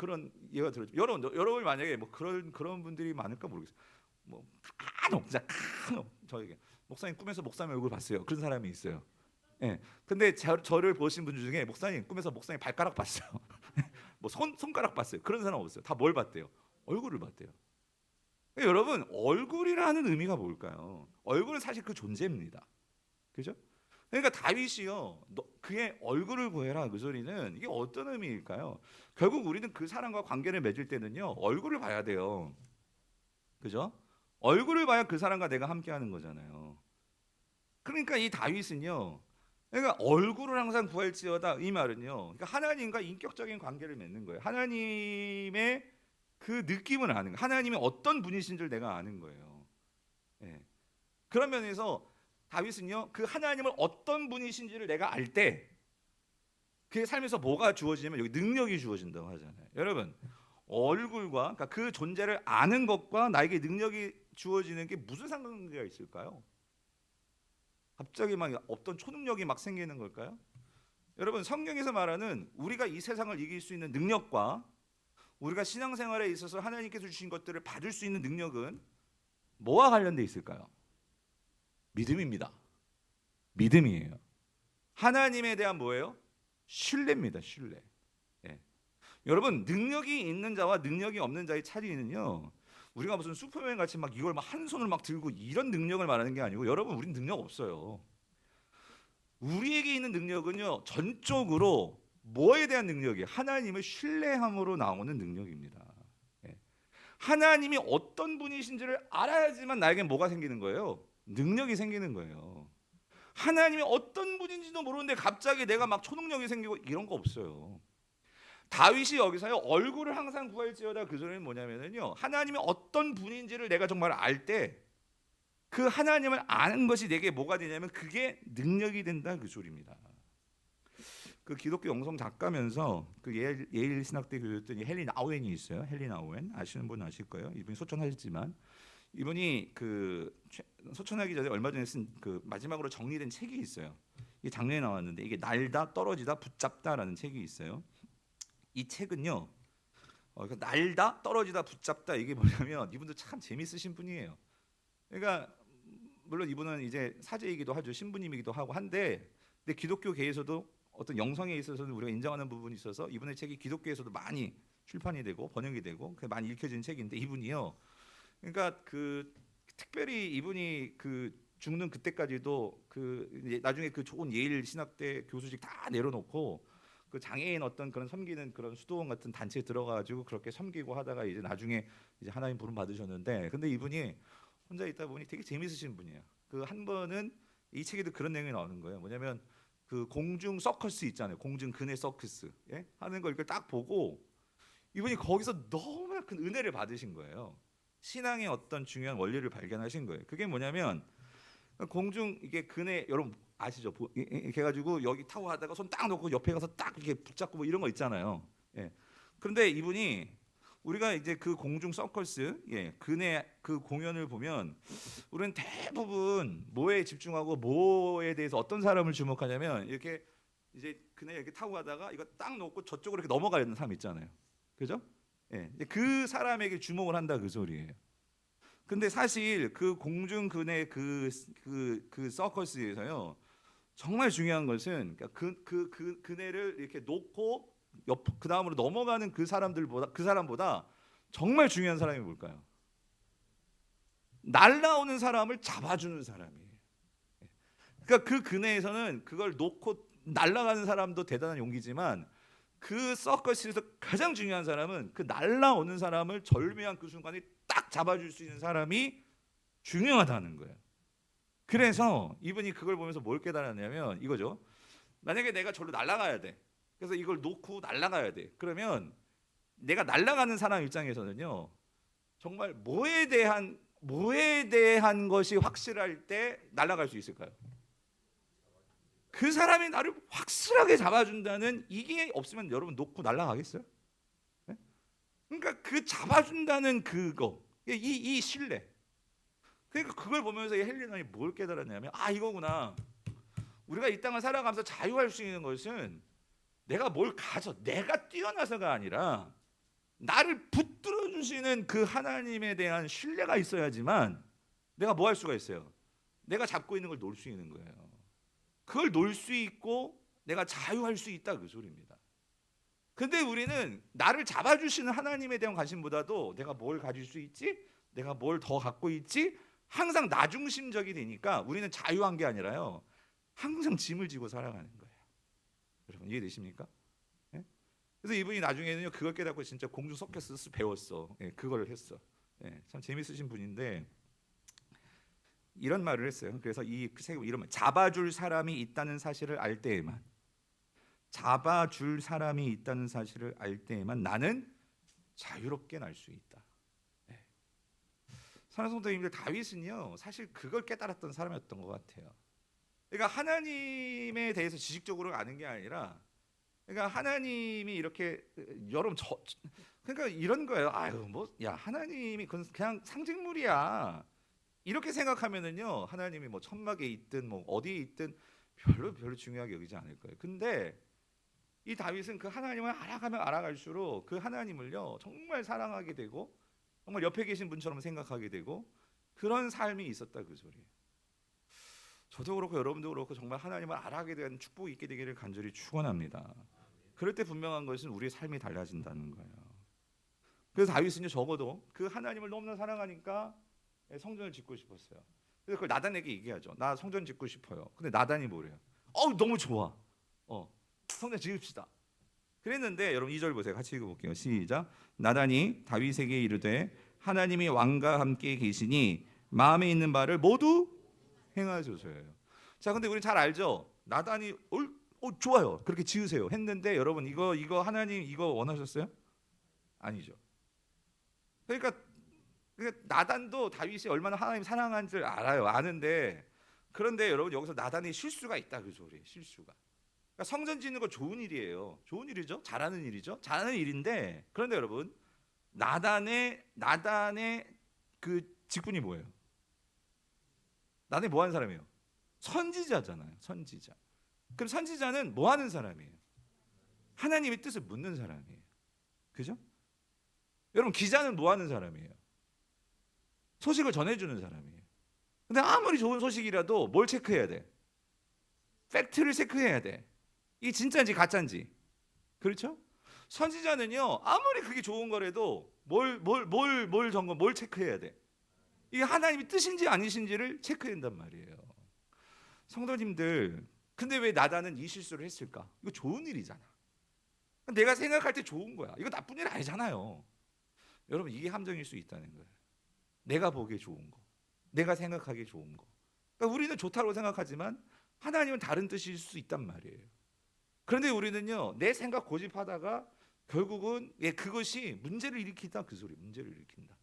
예가 들었죠. 여러분 만약에 뭐 그런 분들이 많을까 모르겠어요. 뭐 간혹 진짜 간혹 저에게 목사님 꿈에서 목사님 얼굴 봤어요. 그런 사람이 있어요. 예. 근데 저를 보신 분 중에 목사님 꿈에서 목사님 발가락 봤어요. 뭐 손가락 봤어요. 그런 사람 없어요. 다 뭘 봤대요? 얼굴을 봤대요. 여러분 얼굴이라는 의미가 뭘까요? 얼굴은 사실 그 존재입니다. 그죠? 그러니까 다윗이요, 그의 얼굴을 구해라 그 소리는 이게 어떤 의미일까요? 결국 우리는 그 사람과 관계를 맺을 때는요 얼굴을 봐야 돼요. 그죠? 얼굴을 봐야 그 사람과 내가 함께하는 거잖아요. 그러니까 이 다윗은요, 그러니까 얼굴을 항상 구할지어다 이 말은요, 그러니까 하나님과 인격적인 관계를 맺는 거예요. 하나님의 그 느낌을 아는 거예요. 하나님이 어떤 분이신지를 내가 아는 거예요. 예. 그런 면에서 다윗은요, 그 하나님을 어떤 분이신지를 내가 알 때 그의 삶에서 뭐가 주어지냐면 여기 능력이 주어진다고 하잖아요. 여러분 얼굴과 그러니까 그 존재를 아는 것과 나에게 능력이 주어지는 게 무슨 상관관계가 있을까요? 갑자기 막 어떤 초능력이 막 생기는 걸까요? 여러분 성경에서 말하는 우리가 이 세상을 이길 수 있는 능력과 우리가 신앙생활에 있어서 하나님께서 주신 것들을 받을 수 있는 능력은 뭐와 관련돼 있을까요? 믿음입니다. 믿음이에요. 하나님에 대한 뭐예요? 신뢰입니다. 신뢰. 예. 여러분 능력이 있는 자와 능력이 없는 자의 차이는요, 우리가 무슨 슈퍼맨 같이 막 이걸 막 한 손을 막 들고 이런 능력을 말하는 게 아니고, 여러분 우린 능력 없어요. 우리에게 있는 능력은요 전적으로 뭐에 대한 능력이에요? 하나님을 신뢰함으로 나오는 능력입니다. 예. 하나님이 어떤 분이신지를 알아야지만 나에게 뭐가 생기는 거예요? 능력이 생기는 거예요. 하나님이 어떤 분인지도 모르는데 갑자기 내가 막 초능력이 생기고 이런 거 없어요. 다윗이 여기서요 얼굴을 항상 구할지어다 그 소리는 뭐냐면요, 하나님이 어떤 분인지를 내가 정말 알 때 그 하나님을 아는 것이 내게 뭐가 되냐면 그게 능력이 된다 그 소리입니다. 그 기독교 영성 작가면서 그 예일 신학대 교수였던 헨리 나우엔이 있어요. 헨리 나우엔 아시는 분 아실 거예요. 이분이 소천하셨지만 이분이 그 소천하기 전에 얼마 전에 쓴 그 마지막으로 정리된 책이 있어요. 이게 작년에 나왔는데 이게 날다 떨어지다 붙잡다라는 책이 있어요. 이 책은요, 날다 떨어지다 붙잡다 이게 뭐냐면 이분도 참 재밌으신 분이에요. 그러니까 물론 이분은 이제 사제이기도 하죠. 신부님이기도 하고 한데, 근데 기독교계에서도 어떤 영성에 있어서는 우리가 인정하는 부분이 있어서 이분의 책이 기독교에서도 많이 출판이 되고 번역이 되고 많이 읽혀진 책인데, 이분이요, 그러니까 그 특별히 이분이 그 죽는 그때까지도 그 나중에 그 좋은 예일 신학대 교수직 다 내려놓고 그 장애인 어떤 그런 섬기는 그런 수도원 같은 단체에 들어가가지고 그렇게 섬기고 하다가 이제 나중에 이제 하나님 부름 받으셨는데, 근데 이분이 혼자 있다 보니 되게 재밌으신 분이에요. 그 한 번은 이 책에도 그런 내용이 나오는 거예요. 뭐냐면 그 공중 서커스 있잖아요. 공중 그네 서커스 하는 걸 이렇게 딱 보고 이분이 거기서 너무 큰 은혜를 받으신 거예요. 신앙의 어떤 중요한 원리를 발견하신 거예요. 그게 뭐냐면 공중 이게 그네 여러분 아시죠? 이렇게 해가지고 여기 타고 가다가 손 딱 놓고 옆에 가서 딱 이렇게 붙잡고 뭐 이런 거 있잖아요. 예. 그런데 이분이 우리가 이제 그 공중 서커스 그네 그 공연을 보면 우리는 대부분 뭐에 집중하고 뭐에 대해서 어떤 사람을 주목하냐면 이렇게 이제 그네 이렇게 타고 가다가 이거 딱 놓고 저쪽으로 이렇게 넘어가는 사람 있잖아요. 그죠? 예. 그 사람에게 주목을 한다 그 소리예요. 근데 사실 그 공중근의 그 서커스에서요 정말 중요한 것은 그러니까 그 그네를 이렇게 놓고 그 다음으로 넘어가는 그 사람보다 정말 중요한 사람이 뭘까요? 날라오는 사람을 잡아주는 사람이에요. 그러니까 그 그네에서는 그걸 놓고 날아가는 사람도 대단한 용기지만 그 서커스에서 가장 중요한 사람은 그 날라오는 사람을 절묘한 그 순간에 딱 잡아줄 수 있는 사람이 중요하다는 거예요. 그래서 이분이 그걸 보면서 뭘 깨달았냐면 이거죠. 만약에 내가 절로 날아가야 돼. 그래서 이걸 놓고 날아가야 돼. 그러면 내가 날아가는 사람 입장에서는요. 정말 뭐에 대한 것이 확실할 때 날아갈 수 있을까요? 그 사람이 나를 확실하게 잡아준다는 이게 없으면 여러분 놓고 날아가겠어요? 네? 그러니까 그 잡아준다는 그거 이 신뢰. 그러니까 그걸 보면서 헬레나이 뭘 깨달았냐면 이거구나. 우리가 이 땅을 살아가면서 자유할 수 있는 것은 내가 뭘 가져 내가 뛰어나서가 아니라 나를 붙들어 주시는 그 하나님에 대한 신뢰가 있어야지만 내가 뭐 할 수가 있어요. 내가 잡고 있는 걸 놓을 수 있는 거예요. 그걸 놓을 수 있고 내가 자유할 수 있다 그 소리입니다. 근데 우리는 나를 잡아주시는 하나님에 대한 관심보다도 내가 뭘 가질 수 있지? 내가 뭘 더 갖고 있지? 항상 나 중심적이 되니까 우리는 자유한 게 아니라요. 항상 짐을 지고 살아가는 거예요. 여러분 이해되십니까? 예? 그래서 이분이 나중에는요 그걸 깨닫고 진짜 공중 서커스 배웠어. 예, 그걸 했어. 예, 참 재밌으신 분인데 이런 말을 했어요. 그래서 이런 말, 잡아줄 사람이 있다는 사실을 알 때에만, 잡아줄 사람이 있다는 사실을 알 때에만 나는 자유롭게 날 수 있다. 네. 사랑하는 성도님들, 다윗은요 사실 그걸 깨달았던 사람이었던 것 같아요. 그러니까 하나님에 대해서 지식적으로 아는 게 아니라, 그러니까 하나님이 이렇게 여러분 그러니까 이런 거예요. 야 하나님이 그냥 상징물이야. 이렇게 생각하면은요 하나님이 뭐 천막에 있든 뭐 어디에 있든 별로 중요하게 여기지 않을 거예요. 근데 이 다윗은 그 하나님을 알아가면 알아갈수록 그 하나님을요 정말 사랑하게 되고 정말 옆에 계신 분처럼 생각하게 되고 그런 삶이 있었다 그 소리예요. 저도 그렇고 여러분도 그렇고 정말 하나님을 알아가게 된 축복이 있게 되기를 간절히 축원합니다. 그럴 때 분명한 것은 우리의 삶이 달라진다는 거예요. 그래서 다윗은요 적어도 그 하나님을 너무나 사랑하니까 성전을 짓고 싶었어요. 그래서 그걸 나단에게 얘기하죠. 나 성전 짓고 싶어요. 근데 나단이 뭐래요? 너무 좋아. 성전 지읍시다. 그랬는데 여러분 2절 보세요. 같이 읽어볼게요. 시작. 나단이 다윗에게 이르되 하나님이 왕과 함께 계시니 마음에 있는 바를 모두 행하소서예요. 자, 근데 우리 잘 알죠. 나단이 좋아요. 그렇게 지으세요. 했는데 여러분 이거 하나님 이거 원하셨어요? 아니죠. 그러니까 나단도 다윗이 얼마나 하나님 사랑하는 줄 알아요. 아는데 그런데 여러분 여기서 나단의 실수가 있다 그 소리예요. 실수가. 그러니까 성전 짓는 거 좋은 일이에요. 좋은 일이죠. 잘하는 일이죠. 잘하는 일인데 그런데 여러분 나단의 그 직분이 뭐예요? 나단이 뭐 하는 사람이에요? 선지자잖아요. 선지자. 그럼 선지자는 뭐 하는 사람이에요? 하나님의 뜻을 묻는 사람이에요. 그죠? 여러분 기자는 뭐 하는 사람이에요? 소식을 전해주는 사람이에요. 근데 아무리 좋은 소식이라도 뭘 체크해야 돼? 팩트를 체크해야 돼. 이게 진짜인지 가짜인지. 그렇죠? 선지자는요 아무리 그게 좋은 거라도 뭘 체크해야 돼? 이게 하나님의 뜻인지 아니신지를 체크해야 된단 말이에요. 성도님들, 근데 왜 나단은 이 실수를 했을까? 이거 좋은 일이잖아. 내가 생각할 때 좋은 거야. 이거 나쁜 일 아니잖아요. 여러분 이게 함정일 수 있다는 거예요. 내가 보기에 좋은 거, 내가 생각하기에 좋은 거. 그러니까 우리는 좋다고 생각하지만 하나님은 다른 뜻일 수 있단 말이에요. 그런데 우리는요 내 생각 고집하다가 결국은 그것이 문제를 일으킨다 그 소리. 문제를 일으킨다.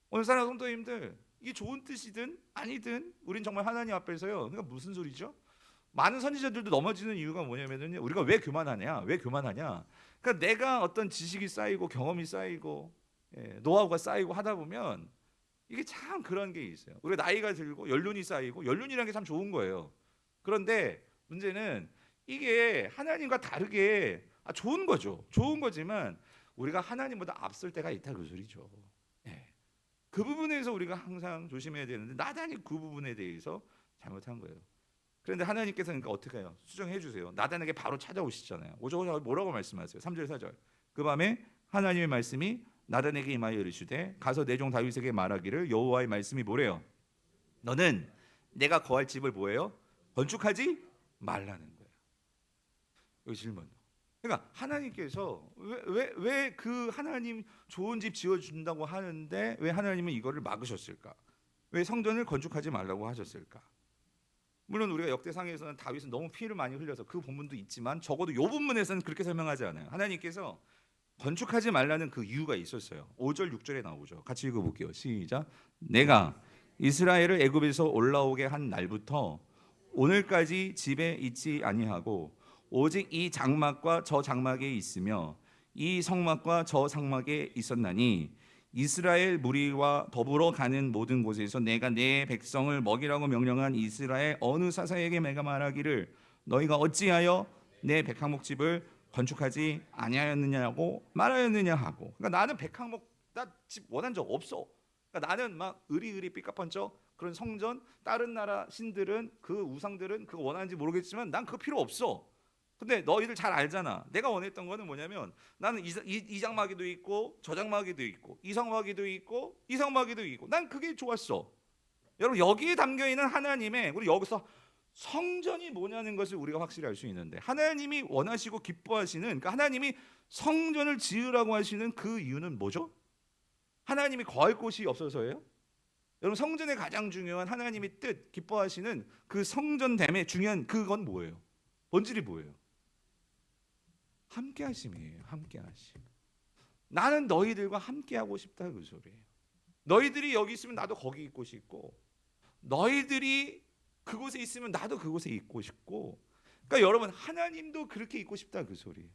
오늘 사랑하는 성도님들, 이게 좋은 뜻이든 아니든 우린 정말 하나님 앞에서요. 그러니까 무슨 소리죠? 많은 선지자들도 넘어지는 이유가 뭐냐면요. 우리가 왜 교만하냐? 그러니까 내가 어떤 지식이 쌓이고 경험이 쌓이고 노하우가 쌓이고 하다 보면 이게 참 그런 게 있어요. 우리가 나이가 들고 연륜이 쌓이고 연륜이라는 게 참 좋은 거예요. 그런데 문제는 이게 하나님과 다르게 좋은 거죠. 좋은 거지만 우리가 하나님보다 앞설 때가 있다 그 소리죠. 그 부분에서 우리가 항상 조심해야 되는데 나단이 그 부분에 대해서 잘못한 거예요. 그런데 하나님께서는 그러니까 어떻게 해요? 수정해 주세요. 나단에게 바로 찾아오시잖아요. 오셔서 뭐라고 말씀하세요? 3절 4절. 그 밤에 하나님의 말씀이 나단에게 임하여 이르시되 가서 내 종 다윗에게 말하기를 여호와의 말씀이 뭐래요? 너는 내가 거할 집을 뭐예요? 건축하지 말라는 거예요. 여기 질문. 그러니까 하나님께서 왜 그 하나님 좋은 집 지어준다고 하는데 왜 하나님은 이거를 막으셨을까? 왜 성전을 건축하지 말라고 하셨을까? 물론 우리가 역대상에서는 다윗은 너무 피를 많이 흘려서 그 본문도 있지만 적어도 이 부분에서는 그렇게 설명하지 않아요. 하나님께서 건축하지 말라는 그 이유가 있었어요. 5절 6절에 나오죠. 같이 읽어볼게요. 시작. 내가 이스라엘을 애굽에서 올라오게 한 날부터 오늘까지 집에 있지 아니하고 오직 이 장막과 저 장막에 있으며 이 성막과 저 성막에 있었나니 이스라엘 무리와 더불어 가는 모든 곳에서 내가 내 백성을 먹이라고 명령한 이스라엘 어느 사사에게 내가 말하기를 너희가 어찌하여 내 백향목집을 건축하지 아니하였느냐고 말하였느냐 하고. 그러니까 나는 백향목 나 집 원한 적 없어. 그러니까 나는 막 의리의리 삐까뻔쩍 그런 성전 다른 나라 신들은 그 우상들은 그거 원하는지 모르겠지만 난 그거 필요 없어. 근데 너희들 잘 알잖아. 내가 원했던 거는 뭐냐면 나는 이 장마기도 있고 저 장마기도 있고 이 성마기도 있고 이 성마기도 있고 난 그게 좋았어. 여러분 여기에 담겨 있는 하나님의 우리 여기서 성전이 뭐냐는 것을 우리가 확실히 알 수 있는데 하나님이 원하시고 기뻐하시는 그러니까 하나님이 성전을 지으라고 하시는 그 이유는 뭐죠? 하나님이 거할 곳이 없어서예요? 여러분 성전의 가장 중요한 하나님의 뜻 기뻐하시는 그 성전됨의 중요한 그건 뭐예요? 본질이 뭐예요? 함께하심이에요. 함께하심. 나는 너희들과 함께하고 싶다 그 소리예요. 너희들이 여기 있으면 나도 거기 있고 싶고 너희들이 그곳에 있으면 나도 그곳에 있고 싶고 그러니까 여러분 하나님도 그렇게 있고 싶다 그 소리예요.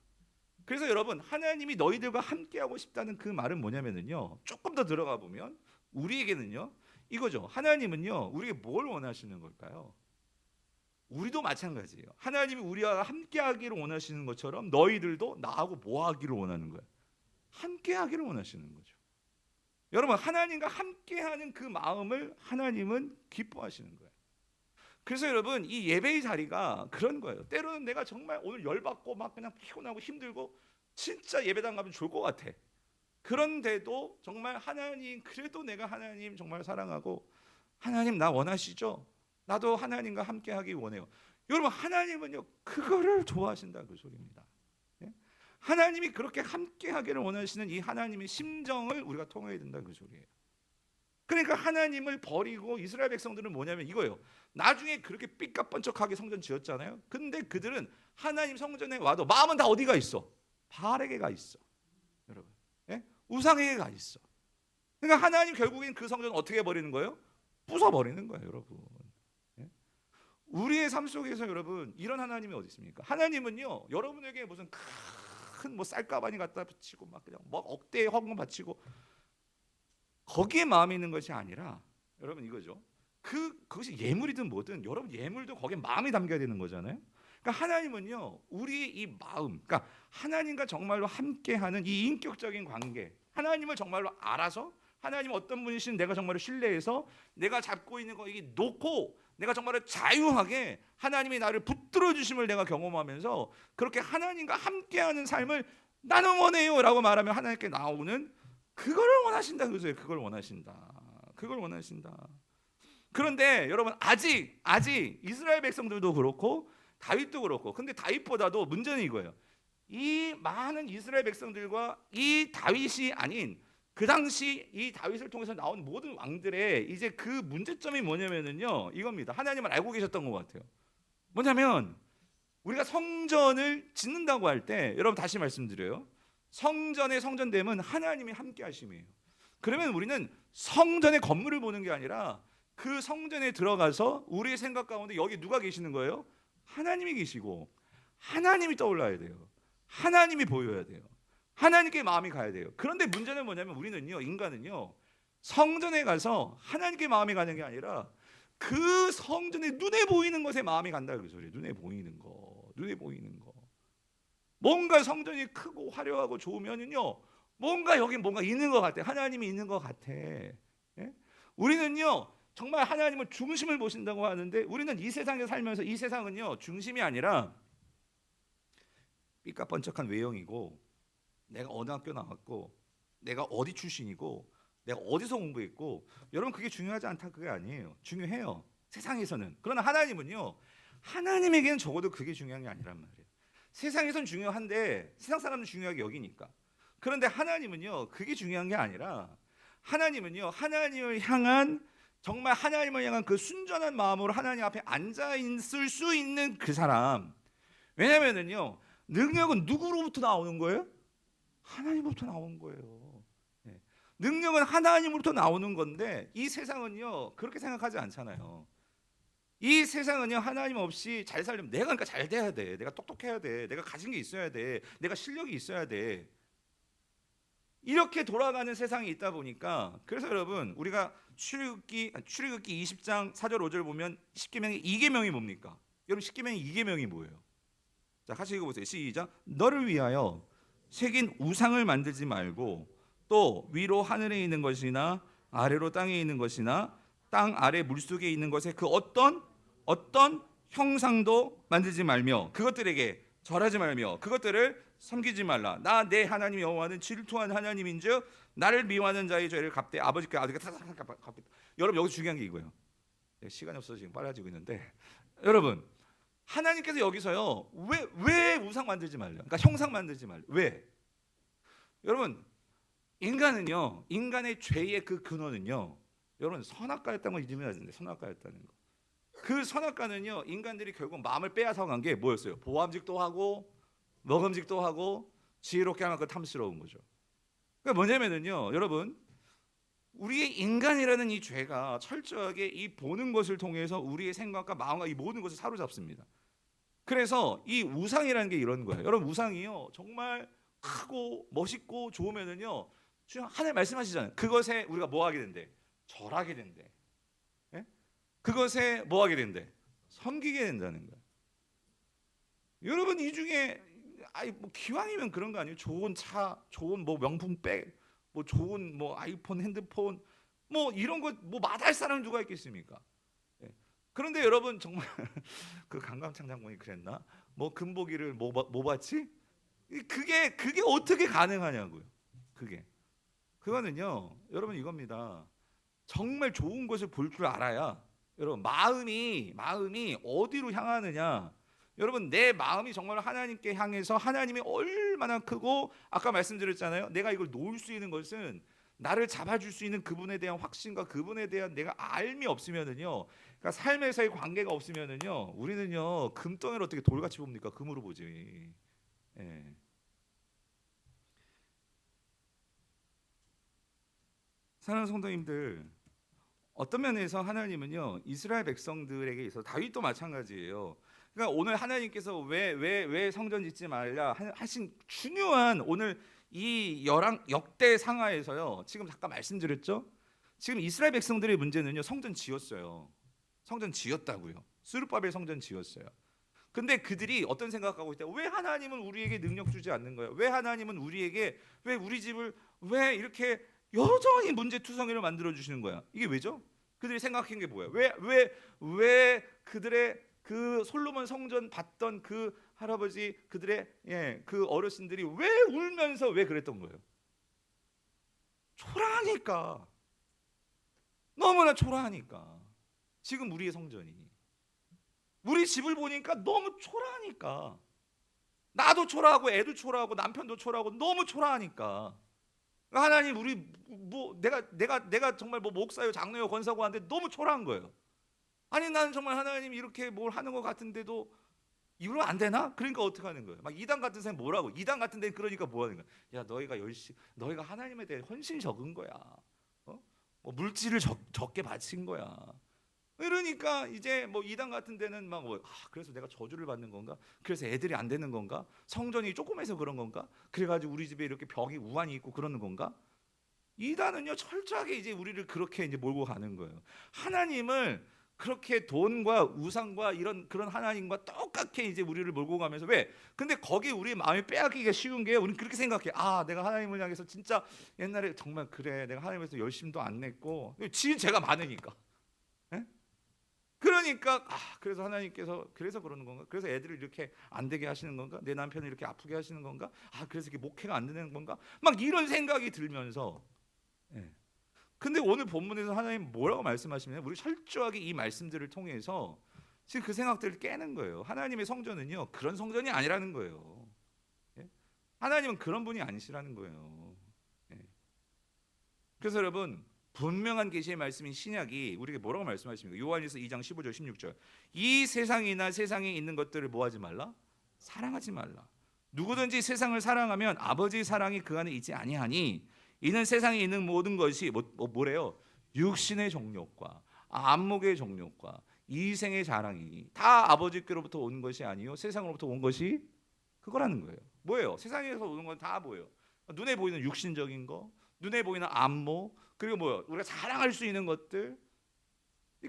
그래서 여러분 하나님이 너희들과 함께하고 싶다는 그 말은 뭐냐면요 조금 더 들어가 보면 우리에게는요 이거죠. 하나님은요 우리에게 뭘 원하시는 걸까요? 우리도 마찬가지예요. 하나님이 우리와 함께하기를 원하시는 것처럼 너희들도 나하고 뭐 하기를 원하는 거예요? 함께하기를 원하시는 거죠. 여러분 하나님과 함께하는 그 마음을 하나님은 기뻐하시는 거예요. 그래서 여러분 이 예배의 자리가 그런 거예요. 때로는 내가 정말 오늘 열받고 막 그냥 피곤하고 힘들고 진짜 예배당 가면 좋을 것 같아. 그런데도 정말 하나님 그래도 내가 하나님 정말 사랑하고 하나님 나 원하시죠? 나도 하나님과 함께하기 원해요. 여러분 하나님은요 그거를 좋아하신다 그 소리입니다. 예? 하나님이 그렇게 함께하기를 원하시는 이 하나님의 심정을 우리가 통해야 된다 그 소리예요. 그러니까 하나님을 버리고 이스라엘 백성들은 뭐냐면 이거예요. 나중에 그렇게 삐까뻔쩍하게 성전 지었잖아요. 근데 그들은 하나님 성전에 와도 마음은 다 어디가 있어? 바알에게 가 있어. 여러분, 예? 우상에게 가 있어. 그러니까 하나님 결국엔 그 성전 어떻게 버리는 거예요? 부숴버리는 거예요, 여러분. 예? 우리의 삶 속에서 여러분 이런 하나님이 어디 있습니까? 하나님은요 여러분에게 무슨 큰 뭐 쌀가방이 갖다 붙이고 막 그냥 뭐 억대의 헌금 바치고 거기에 마음이 있는 것이 아니라 여러분 이거죠. 그것이 예물이든 뭐든 여러분 예물도 거기에 마음이 담겨야 되는 거잖아요. 그러니까 하나님은요 우리의 이 마음, 그러니까 하나님과 정말로 함께하는 이 인격적인 관계, 하나님을 정말로 알아서 하나님 어떤 분이신 내가 정말로 신뢰해서 내가 잡고 있는 거 이게 놓고 내가 정말로 자유하게 하나님이 나를 붙들어 주심을 내가 경험하면서 그렇게 하나님과 함께하는 삶을 나는 원해요라고 말하면 하나님께 나오는 그거를 원하신다 그거예요. 그걸 원하신다. 그걸 원하신다. 그런데 여러분 아직 이스라엘 백성들도 그렇고 다윗도 그렇고 근데 다윗보다도 문제는 이거예요. 이 많은 이스라엘 백성들과 이 다윗이 아닌 그 당시 이 다윗을 통해서 나온 모든 왕들의 이제 그 문제점이 뭐냐면은요 이겁니다. 하나님을 알고 계셨던 것 같아요. 뭐냐면 우리가 성전을 짓는다고 할 때 여러분 다시 말씀드려요. 성전의 성전됨은 하나님이 함께 하심이에요. 그러면 우리는 성전의 건물을 보는 게 아니라 그 성전에 들어가서 우리의 생각 가운데 여기 누가 계시는 거예요? 하나님이 계시고 하나님이 떠올라야 돼요. 하나님이 보여야 돼요. 하나님께 마음이 가야 돼요. 그런데 문제는 뭐냐면 우리는요 인간은요 성전에 가서 하나님께 마음이 가는 게 아니라 그 성전에 눈에 보이는 것에 마음이 간다 그 소리예요. 눈에 보이는 거. 뭔가 성전이 크고 화려하고 좋으면은요 뭔가 여기 뭔가 있는 것 같아. 하나님이 있는 것 같아. 예? 우리는요 정말 하나님은 중심을 보신다고 하는데 우리는 이 세상에 살면서 이 세상은요 중심이 아니라 삐까뻔쩍한 외형이고 내가 어느 학교 나왔고 내가 어디 출신이고 내가 어디서 공부했고 여러분 그게 중요하지 않다 그게 아니에요. 중요해요. 세상에서는. 그러나 하나님은요 하나님에게는 적어도 그게 중요한 게 아니란 말이에요. 세상에선 중요한데 세상 사람은 중요하게 여기니까. 그런데 하나님은요 그게 중요한 게 아니라 하나님은요 하나님을 향한 정말 하나님을 향한 그 순전한 마음으로 하나님 앞에 앉아 있을 수 있는 그 사람. 왜냐면은요 능력은 누구로부터 나오는 거예요? 하나님으로부터 나오는 거예요. 네. 능력은 하나님으로부터 나오는 건데 이 세상은요 그렇게 생각하지 않잖아요. 이 세상은요 하나님 없이 잘 살려면 내가 그러니까 잘 돼야 돼. 내가 똑똑해야 돼. 내가 가진 게 있어야 돼. 내가 실력이 있어야 돼. 이렇게 돌아가는 세상이 있다 보니까 그래서 여러분 우리가 출애굽기 20장 4절 5절 보면 10계명의 2계명이 뭡니까? 여러분 10계명의 2계명이 뭐예요? 자 같이 읽어보세요. 시작. 너를 위하여 새긴 우상을 만들지 말고 또 위로 하늘에 있는 것이나 아래로 땅에 있는 것이나 땅 아래 물속에 있는 것에 그 어떤 형상도 만들지 말며 그것들에게 절하지 말며 그것들을 섬기지 말라. 나 내 하나님 여호와는 질투한 하나님인즉 나를 미워하는 자의 죄를 갚되 아버지께 아들께 갚겠다. 여러분 여기서 중요한 게 이거예요. 시간이 없어서 지금 빨라지고 있는데 여러분 하나님께서 여기서요 왜 우상 만들지 말라. 그러니까 형상 만들지 말라. 왜? 여러분 인간은요 인간의 죄의 그 근원은요 여러분 선악과였다는 걸 잊으면 안 되는데 선악과였다는 거. 그 선악과는요 인간들이 결국 마음을 빼앗아간 게 뭐였어요? 보암직도 하고 먹음직도 하고 지혜롭게 하는 그 탐스러운 거죠. 그러니까 뭐냐면은요 여러분 우리의 인간이라는 이 죄가 철저하게 이 보는 것을 통해서 우리의 생각과 마음과 이 모든 것을 사로잡습니다. 그래서 이 우상이라는 게 이런 거예요. 여러분 우상이요 정말 크고 멋있고 좋으면은요 하나님 말씀하시잖아요. 그것에 우리가 뭐 하게 된대? 절하게 된대. 예? 그것에 뭐 하게 된대? 섬기게 된다는 거예요. 여러분 이 중에 뭐 기왕이면 그런 거 아니에요? 좋은 차, 좋은 뭐 명품 백, 뭐 좋은 뭐 아이폰, 핸드폰, 뭐 이런 거 뭐 마다할 사람은 누가 있겠습니까? 예. 그런데 여러분 정말 그 강감창 장군이 그랬나? 뭐 금보기를 뭐 받지? 그게 어떻게 가능하냐고요? 그거는요 여러분 이겁니다. 정말 좋은 것을 볼 줄 알아야 여러분 마음이 어디로 향하느냐. 여러분 내 마음이 정말 하나님께 향해서 하나님이 얼마나 크고 아까 말씀드렸잖아요. 내가 이걸 놓을 수 있는 것은 나를 잡아줄 수 있는 그분에 대한 확신과 그분에 대한 내가 알미 없으면은요. 그러니까 삶에서의 관계가 없으면은요. 우리는요 금덩이를 어떻게 돌같이 봅니까? 금으로 보지. 예. 사랑하는 성도님들 어떤 면에서 하나님은요 이스라엘 백성들에게 있어서 다윗도 마찬가지예요. 그러니까 오늘 하나님께서 왜 성전 짓지 말라 하신 중요한 오늘 이 역대 상하에서요 지금 잠깐 말씀드렸죠. 지금 이스라엘 백성들의 문제는요 성전 지었어요. 성전 지었다고요. 스룹바벨 성전 지었어요. 근데 그들이 어떤 생각하고 있다? 왜 하나님은 우리에게 능력 주지 않는 거예요? 왜 하나님은 우리에게 왜 우리 집을 왜 이렇게 여전히 문제투성이를 만들어 주시는 거야? 이게 왜죠? 그들이 생각한 게 뭐야? 왜 그들의 그 솔로몬 성전 봤던 그 할아버지 그들의 그 어르신들이 왜 울면서 왜 그랬던 거예요? 초라하니까. 너무나 초라하니까. 지금 우리의 성전이 우리 집을 보니까 너무 초라하니까. 나도 초라하고 애도 초라하고 남편도 초라하고 너무 초라하니까. 하나님 우리 뭐 내가 정말 뭐 목사요 장로요 권사고 하는데 너무 초라한 거예요. 아니 나는 정말 하나님 이렇게 뭘 하는 것 같은데도 이러면 안 되나? 그러니까 어떻게 하는 거예요? 막 이단 같은 사람 뭐라고? 이단 같은 데 그러니까 뭐 하는 거야? 야 너희가 하나님에 대해 헌신이 적은 거야. 뭐 물질을 적게 바친 거야. 그러니까 이제 뭐 이단 같은 데는 막 그래서 내가 저주를 받는 건가? 그래서 애들이 안 되는 건가? 성전이 조그매서 그런 건가? 그래가지고 우리 집에 이렇게 벽이 우환이 있고 그러는 건가? 이단은요 철저하게 이제 우리를 그렇게 이제 몰고 가는 거예요. 하나님을 그렇게 돈과 우상과 이런 그런 하나님과 똑같게 이제 우리를 몰고 가면서 왜? 근데 거기 우리 마음이 빼앗기기가 쉬운 게 우리는 그렇게 생각해. 아, 내가 하나님을 향해서 진짜 옛날에 정말 그래. 내가 하나님에서 열심도 안 냈고 지은 죄가 많으니까. 예? 그러니까 그래서 하나님께서 그래서 그러는 건가? 그래서 애들을 이렇게 안 되게 하시는 건가? 내 남편을 이렇게 아프게 하시는 건가? 그래서 이렇게 목회가 안 되는 건가? 막 이런 생각이 들면서 예. 근데 오늘 본문에서 하나님 뭐라고 말씀하시냐면 우리 철저하게 이 말씀들을 통해서 지금 그 생각들을 깨는 거예요. 하나님의 성전은요 그런 성전이 아니라는 거예요. 예? 하나님은 그런 분이 아니시라는 거예요. 예. 그래서 여러분 분명한 계시의 말씀인 신약이 우리에게 뭐라고 말씀하십니까? 요한일서 2장 15절 16절 이 세상이나 세상에 있는 것들을 뭐하지 말라? 사랑하지 말라. 누구든지 세상을 사랑하면 아버지의 사랑이 그 안에 있지 아니하니 이는 세상에 있는 모든 것이 뭐래요? 육신의 정욕과 안목의 정욕과 이생의 자랑이니 다 아버지께로부터 온 것이 아니요 세상으로부터 온 것이 그거라는 거예요. 뭐예요? 세상에서 오는 건 다 뭐예요? 눈에 보이는 육신적인 거, 눈에 보이는 안목, 그리고 뭐요? 우리가 자랑할 수 있는 것들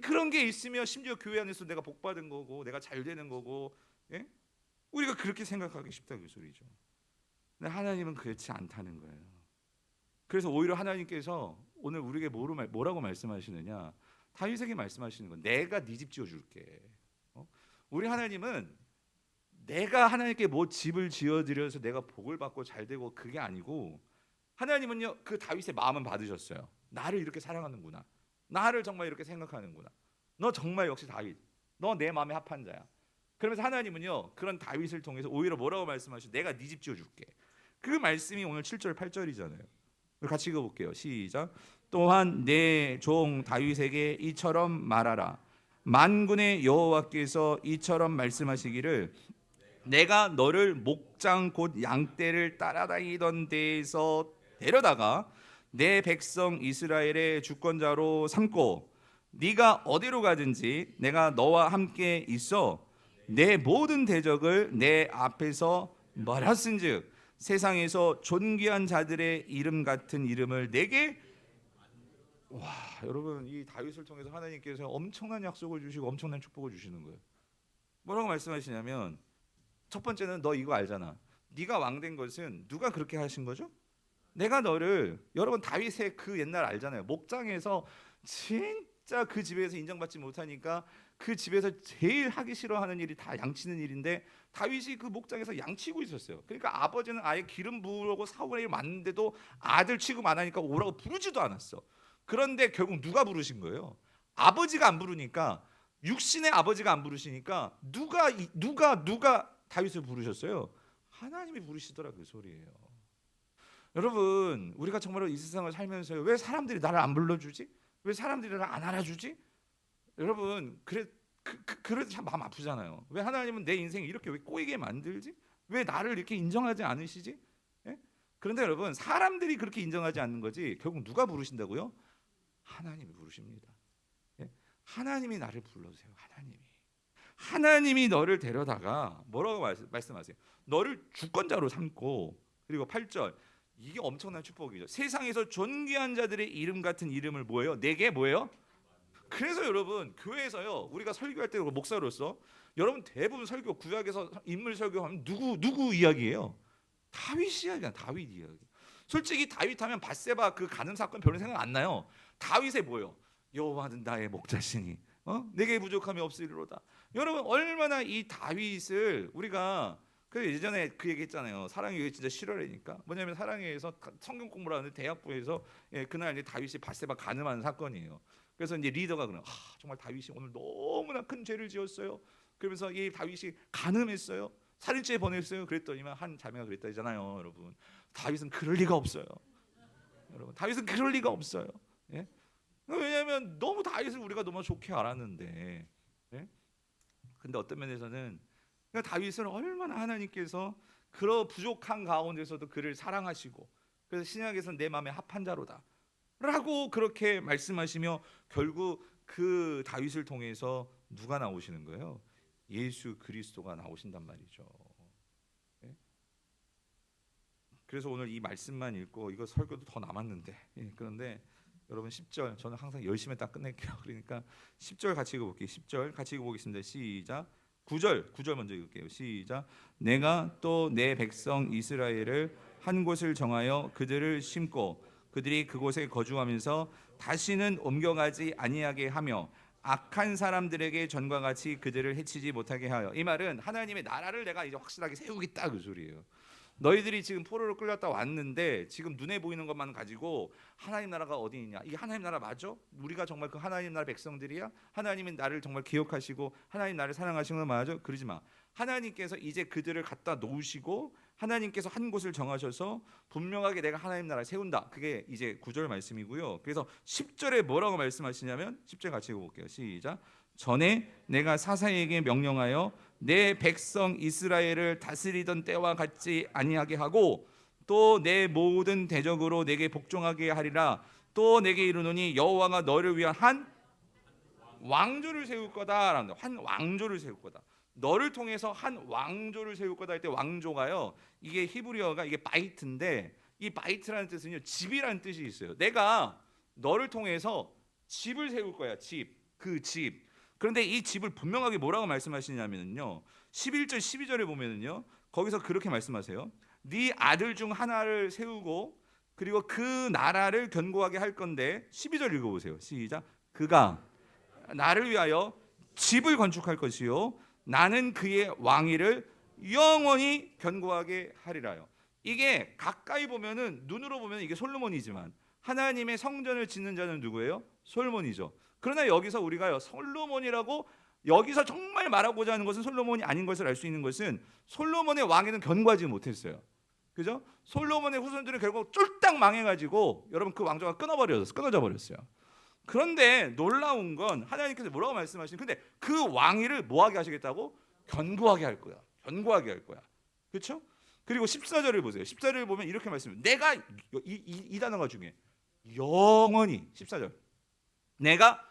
그런 게 있으면 심지어 교회 안에서 내가 복 받은 거고 내가 잘 되는 거고 예? 우리가 그렇게 생각하기 쉽다 그 소리죠. 근데 하나님은 그렇지 않다는 거예요. 그래서 오히려 하나님께서 오늘 우리에게 뭐라고 말씀하시느냐? 다윗에게 말씀하시는 건 내가 네 집 지어줄게. 우리 하나님은 내가 하나님께 뭐 집을 지어드려서 내가 복을 받고 잘 되고 그게 아니고 하나님은요 그 다윗의 마음은 받으셨어요. 나를 이렇게 사랑하는구나. 나를 정말 이렇게 생각하는구나. 너 정말 역시 다윗. 너 내 마음에 합한 자야. 그러면서 하나님은요 그런 다윗을 통해서 오히려 뭐라고 말씀하시죠? 내가 네 집 지어줄게. 그 말씀이 오늘 7절 8절이잖아요. 같이 읽어볼게요. 시작. 또한 내 종 다윗에게 이처럼 말하라. 만군의 여호와께서 이처럼 말씀하시기를 내가 너를 목장 곧 양떼를 따라다니던 데에서 데려다가 내 백성 이스라엘의 주권자로 삼고 네가 어디로 가든지 내가 너와 함께 있어 내 모든 대적을 내 앞에서 멀었은즉 세상에서 존귀한 자들의 이름 같은 이름을 내게 여러분 이 다윗을 통해서 하나님께서 엄청난 약속을 주시고 엄청난 축복을 주시는 거예요. 뭐라고 말씀하시냐면 첫 번째는 너 이거 알잖아. 네가 왕 된 것은 누가 그렇게 하신 거죠? 내가 너를 여러분 다윗의 그 옛날 알잖아요. 목장에서 진짜 그 집에서 인정받지 못하니까 그 집에서 제일 하기 싫어하는 일이 다 양치는 일인데 다윗이 그 목장에서 양치고 있었어요. 그러니까 아버지는 아예 기름 부으려고 사울에게 맞는데도 아들 취급 안 하니까 오라고 부르지도 않았어. 그런데 결국 누가 부르신 거예요? 아버지가 안 부르니까 육신의 아버지가 안 부르시니까 누가 다윗을 부르셨어요? 하나님이 부르시더라 그 소리예요. 여러분 우리가 정말로 이 세상을 살면서 왜 사람들이 나를 안 불러주지? 왜 사람들이 나를 안 알아주지? 여러분 그래도 참 마음 아프잖아요. 왜 하나님은 내 인생을 이렇게 왜 꼬이게 만들지? 왜 나를 이렇게 인정하지 않으시지? 예? 그런데 여러분 사람들이 그렇게 인정하지 않는 거지 결국 누가 부르신다고요? 하나님이 부르십니다. 예? 하나님이 나를 불러주세요. 하나님이 너를 데려다가 뭐라고 말씀하세요? 너를 주권자로 삼고 그리고 8절 이게 엄청난 축복이죠. 세상에서 존귀한 자들의 이름 같은 이름을 뭐예요? 내게 뭐예요? 그래서 여러분 교회에서요 우리가 설교할 때 목사로서 여러분 대부분 설교 구약에서 인물 설교하면 누구 이야기예요? 다윗 이야기야. 다윗 이야기. 솔직히 다윗 하면 밧세바 그 간음 사건 별로 생각 안 나요. 다윗의 뭐요? 여호와는 나의 목자시니 내게 부족함이 없으리로다. 여러분 얼마나 이 다윗을 우리가 그 예전에 그 얘기했잖아요. 사랑의 교회 진짜 싫어하니까 뭐냐면 사랑회에서 성경 공부를 하는데 대학부에서 그날 이제 다윗이 밧세바 간음하는 사건이에요. 그래서 이제 리더가 그러 정말 다윗이 오늘 너무나 큰 죄를 지었어요. 그러면서 이 다윗이 간음했어요. 살인죄 보냈어요. 그랬더니만 한 자매가 그랬다잖아요, 여러분. 다윗은 그럴 리가 없어요. 여러분, 다윗은 그럴 리가 없어요. 예? 왜냐하면 너무 다윗을 우리가 너무 좋게 알았는데, 예? 근데 어떤 면에서는 그러니까 다윗을 얼마나 하나님께서 그런 부족한 가운데서도 그를 사랑하시고, 그래서 신약에서는 내 마음에 합한 자로다. 라고 그렇게 말씀하시며 결국 그 다윗을 통해서 누가 나오시는 거예요? 예수 그리스도가 나오신단 말이죠. 예? 그래서 오늘 이 말씀만 읽고 이거 설교도 더 남았는데 그런데 여러분 10절 저는 항상 열심히 딱 끝낼게요. 그러니까 10절 같이 읽어볼게요. 10절 같이 읽어보겠습니다. 시작. 9절 먼저 읽을게요. 시작. 내가 또 내 백성 이스라엘을 한 곳을 정하여 그들을 심고 그들이 그곳에 거주하면서 다시는 옮겨가지 아니하게 하며 악한 사람들에게 전과 같이 그들을 해치지 못하게 하여. 이 말은 하나님의 나라를 내가 이제 확실하게 세우겠다 그 소리예요. 너희들이 지금 포로로 끌렸다 왔는데 지금 눈에 보이는 것만 가지고 하나님 나라가 어디 있냐? 이게 하나님 나라 맞아? 우리가 정말 그 하나님 나라 백성들이야? 하나님은 나를 정말 기억하시고 하나님 나를 사랑하시는 거 맞아? 그러지 마. 하나님께서 이제 그들을 갖다 놓으시고 하나님께서 한 곳을 정하셔서 분명하게 내가 하나님 나라 세운다. 그게 이제 9절 말씀이고요. 그래서 10절에 뭐라고 말씀하시냐면 10절 같이 읽어볼게요. 시작. 전에 내가 사사에게 명령하여 내 백성 이스라엘을 다스리던 때와 같지 아니하게 하고 또 내 모든 대적으로 내게 복종하게 하리라. 또 내게 이르노니 여호와가 너를 위한 한 왕조를 세울 거다. 한 왕조를 세울 거다. 너를 통해서 한 왕조를 세울 거다 할 때 왕조가요. 이게 히브리어가 이게 바이트인데 이 바이트라는 뜻은요 집이라는 뜻이 있어요. 내가 너를 통해서 집을 세울 거야. 집. 그 집. 그런데 이 집을 분명하게 뭐라고 말씀하시냐면요. 11절 12절에 보면은요. 거기서 그렇게 말씀하세요. 네 아들 중 하나를 세우고 그리고 그 나라를 견고하게 할 건데 12절 읽어보세요. 시작. 그가 나를 위하여 집을 건축할 것이요 나는 그의 왕위를 영원히 견고하게 하리라요. 이게 가까이 보면은 눈으로 보면 이게 솔로몬이지만 하나님의 성전을 짓는 자는 누구예요? 솔로몬이죠. 그러나 여기서 우리가 솔로몬이라고 여기서 정말 말하고자 하는 것은 솔로몬이 아닌 것을 알 수 있는 것은 솔로몬의 왕위는 견고하지 못했어요. 그죠? 솔로몬의 후손들은 결국 쫄딱 망해가지고 여러분 그 왕조가 끊어져 버렸어요. 그런데 놀라운 건 하나님께서 뭐라고 말씀하시는? 근데 그 왕위를 뭐하게 하시겠다고? 견고하게 할 거야. 견고하게 할 거야. 그렇죠? 그리고 14절을 보세요. 14절을 보면 이렇게 말씀해요. 내가 이 단어가 중요해. 영원히 14절. 내가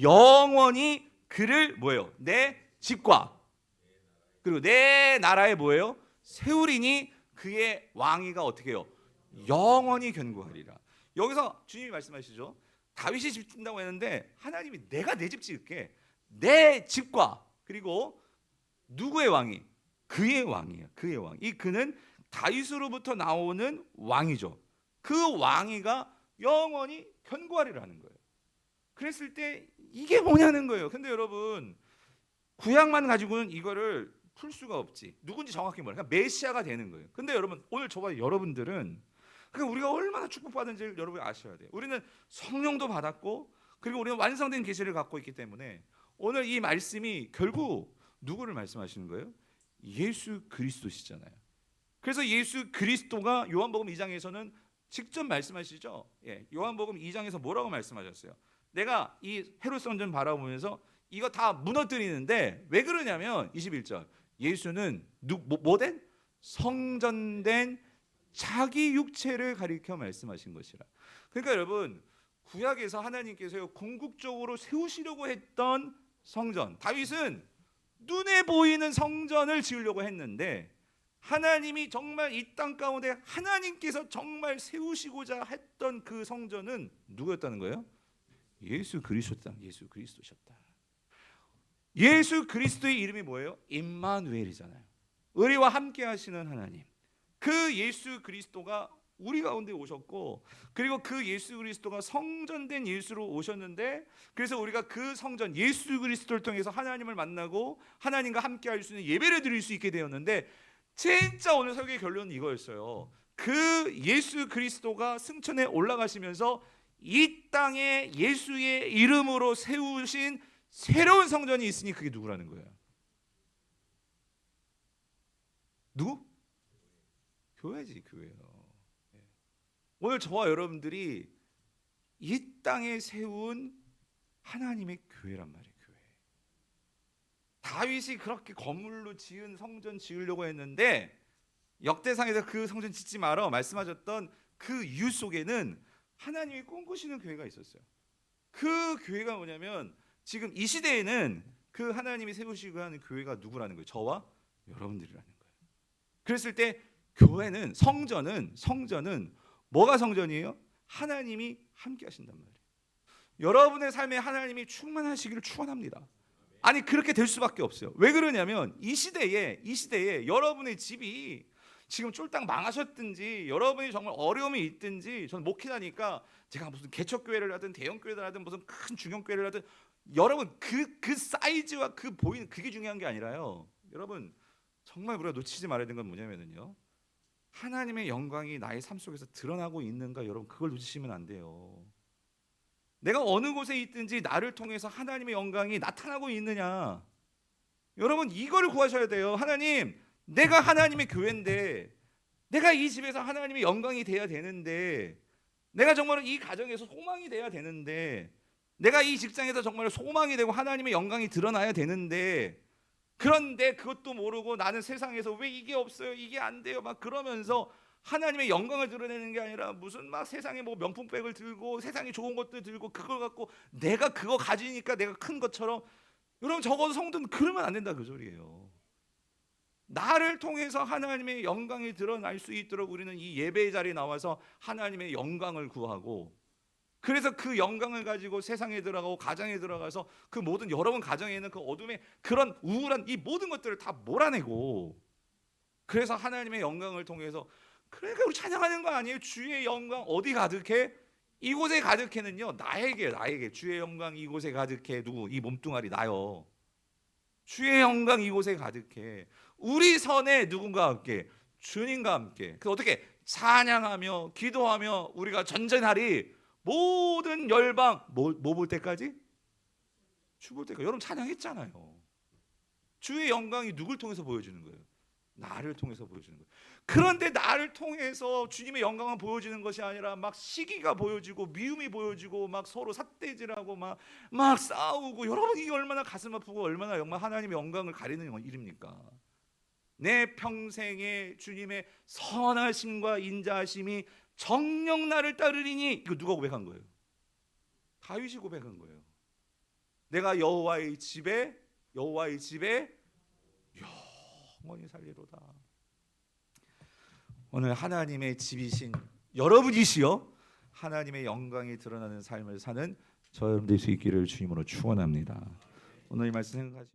영원히 그를 뭐예요? 내 집과 그리고 내 나라에 뭐예요? 세우리니 그의 왕위가 어떻게 해요? 영원히 견고하리라. 여기서 주님이 말씀하시죠. 다윗이 집 짓는다고 했는데 하나님이 내가 내 집 지을게. 내 집과 그리고 누구의 왕이? 그의 왕이에요. 그의 왕. 이 그는 다윗으로부터 나오는 왕이죠. 그 왕위가 영원히 견고하리라는 거예요. 그랬을 때 이게 뭐냐는 거예요. 근데 여러분 구약만 가지고는 이거를 풀 수가 없지. 누군지 정확히 몰라. 그러니까 메시아가 되는 거예요. 근데 여러분 오늘 저와 여러분들은 그러니까 우리가 얼마나 축복받은지를 여러분이 아셔야 돼요. 우리는 성령도 받았고 그리고 우리는 완성된 계시를 갖고 있기 때문에 오늘 이 말씀이 결국 누구를 말씀하시는 거예요? 예수 그리스도시잖아요. 그래서 예수 그리스도가 요한복음 2장에서는 직접 말씀하시죠. 예, 요한복음 2장에서 뭐라고 말씀하셨어요? 내가 이 헤롯 성전 바라보면서 이거 다 무너뜨리는데 왜 그러냐면 21절 예수는 뭐된? 성전된 자기 육체를 가리켜 말씀하신 것이라. 그러니까 여러분 구약에서 하나님께서 궁극적으로 세우시려고 했던 성전 다윗은 눈에 보이는 성전을 지으려고 했는데 하나님이 정말 이 땅 가운데 하나님께서 정말 세우시고자 했던 그 성전은 누구였다는 거예요? 예수 그리스도다. 예수 그리스도셨다. 예수 그리스도의 이름이 뭐예요? 임마누엘이잖아요. 우리와 함께 하시는 하나님. 그 예수 그리스도가 우리 가운데 오셨고 그리고 그 예수 그리스도가 성전된 예수로 오셨는데 그래서 우리가 그 성전 예수 그리스도를 통해서 하나님을 만나고 하나님과 함께 할 수 있는 예배를 드릴 수 있게 되었는데 진짜 오늘 설교의 결론은 이거였어요. 그 예수 그리스도가 승천에 올라가시면서 이 땅에 예수의 이름으로 세우신 새로운 성전이 있으니 그게 누구라는 거예요? 누구? 교회지, 교회요. 오늘 저와 여러분들이 이 땅에 세운 하나님의 교회란 말이에요. 교회. 다윗이 그렇게 건물로 지은 성전 지으려고 했는데 역대상에서 그 성전 짓지 마라 말씀하셨던 그 이유 속에는 하나님이 꿈꾸시는 교회가 있었어요. 그 교회가 뭐냐면 지금 이 시대에는 그 하나님이 세우시고 하는 교회가 누구라는 거예요? 저와 여러분들이라는 거예요. 그랬을 때 교회는 성전은 뭐가 성전이에요? 하나님이 함께 하신단 말이에요. 여러분의 삶에 하나님이 충만하시기를 축원합니다. 아니 그렇게 될 수밖에 없어요. 왜 그러냐면 이 시대에 여러분의 집이 지금 쫄딱 망하셨든지 여러분이 정말 어려움이 있든지, 저는 목회자니까 제가 무슨 개척교회를 하든 대형교회를 하든 무슨 큰 중형교회를 하든 여러분 그 사이즈와 그 보이는 그게 중요한 게 아니라요. 여러분 정말 우리가 놓치지 말아야 되는 건 뭐냐면요, 하나님의 영광이 나의 삶 속에서 드러나고 있는가, 여러분 그걸 놓치시면 안 돼요. 내가 어느 곳에 있든지 나를 통해서 하나님의 영광이 나타나고 있느냐, 여러분 이거를 구하셔야 돼요. 하나님, 내가 하나님의 교회인데, 내가 이 집에서 하나님의 영광이 돼야 되는데, 내가 정말 이 가정에서 소망이 돼야 되는데, 내가 이 직장에서 정말 소망이 되고 하나님의 영광이 드러나야 되는데, 그런데 그것도 모르고 나는 세상에서 왜 이게 없어요, 이게 안 돼요 막 그러면서 하나님의 영광을 드러내는 게 아니라 무슨 막 세상에 뭐 명품백을 들고 세상에 좋은 것들 들고 그걸 갖고 내가 그거 가지니까 내가 큰 것처럼, 여러분 적어도 성도는 그러면 안 된다 그 소리예요. 나를 통해서 하나님의 영광이 드러날 수 있도록 우리는 이 예배의 자리에 나와서 하나님의 영광을 구하고, 그래서 그 영광을 가지고 세상에 들어가고 가정에 들어가서 그 모든 여러분 가정에 있는 그 어둠의 그런 우울한 이 모든 것들을 다 몰아내고, 그래서 하나님의 영광을 통해서, 그러니까 우리 찬양하는 거 아니에요? 주의 영광 어디 가득해? 이곳에 가득해는요, 나에게 주의 영광 이곳에 가득해. 누구? 이 몸뚱아리 나요. 주의 영광 이곳에 가득해. 우리 선에 누군가 함께, 주님과 함께. 그래서 어떻게 찬양하며 기도하며 우리가 전전하리. 모든 열방 뭐 볼 때까지? 주 볼 때까지. 여러분 찬양했잖아요. 주의 영광이 누굴 통해서 보여주는 거예요? 나를 통해서 보여주는 거예요. 그런데 나를 통해서 주님의 영광은 보여지는 것이 아니라 막 시기가 보여지고 미움이 보여지고 막 서로 삿대질하고 막 싸우고, 여러분 이게 얼마나 가슴 아프고 얼마나 정말 하나님의 영광을 가리는 일입니까? 내 평생에 주님의 선하심과 인자하심이 정녕 나를 따르리니, 이거 누가 고백한 거예요? 다윗이 고백한 거예요. 내가 여호와의 집에 영원히 살리로다. 오늘 하나님의 집이신 여러분이시여 하나님의 영광이 드러나는 삶을 사는 저 여러분 될 수 있기를 주님으로 축원합니다. 오늘 이 말씀 생각하시면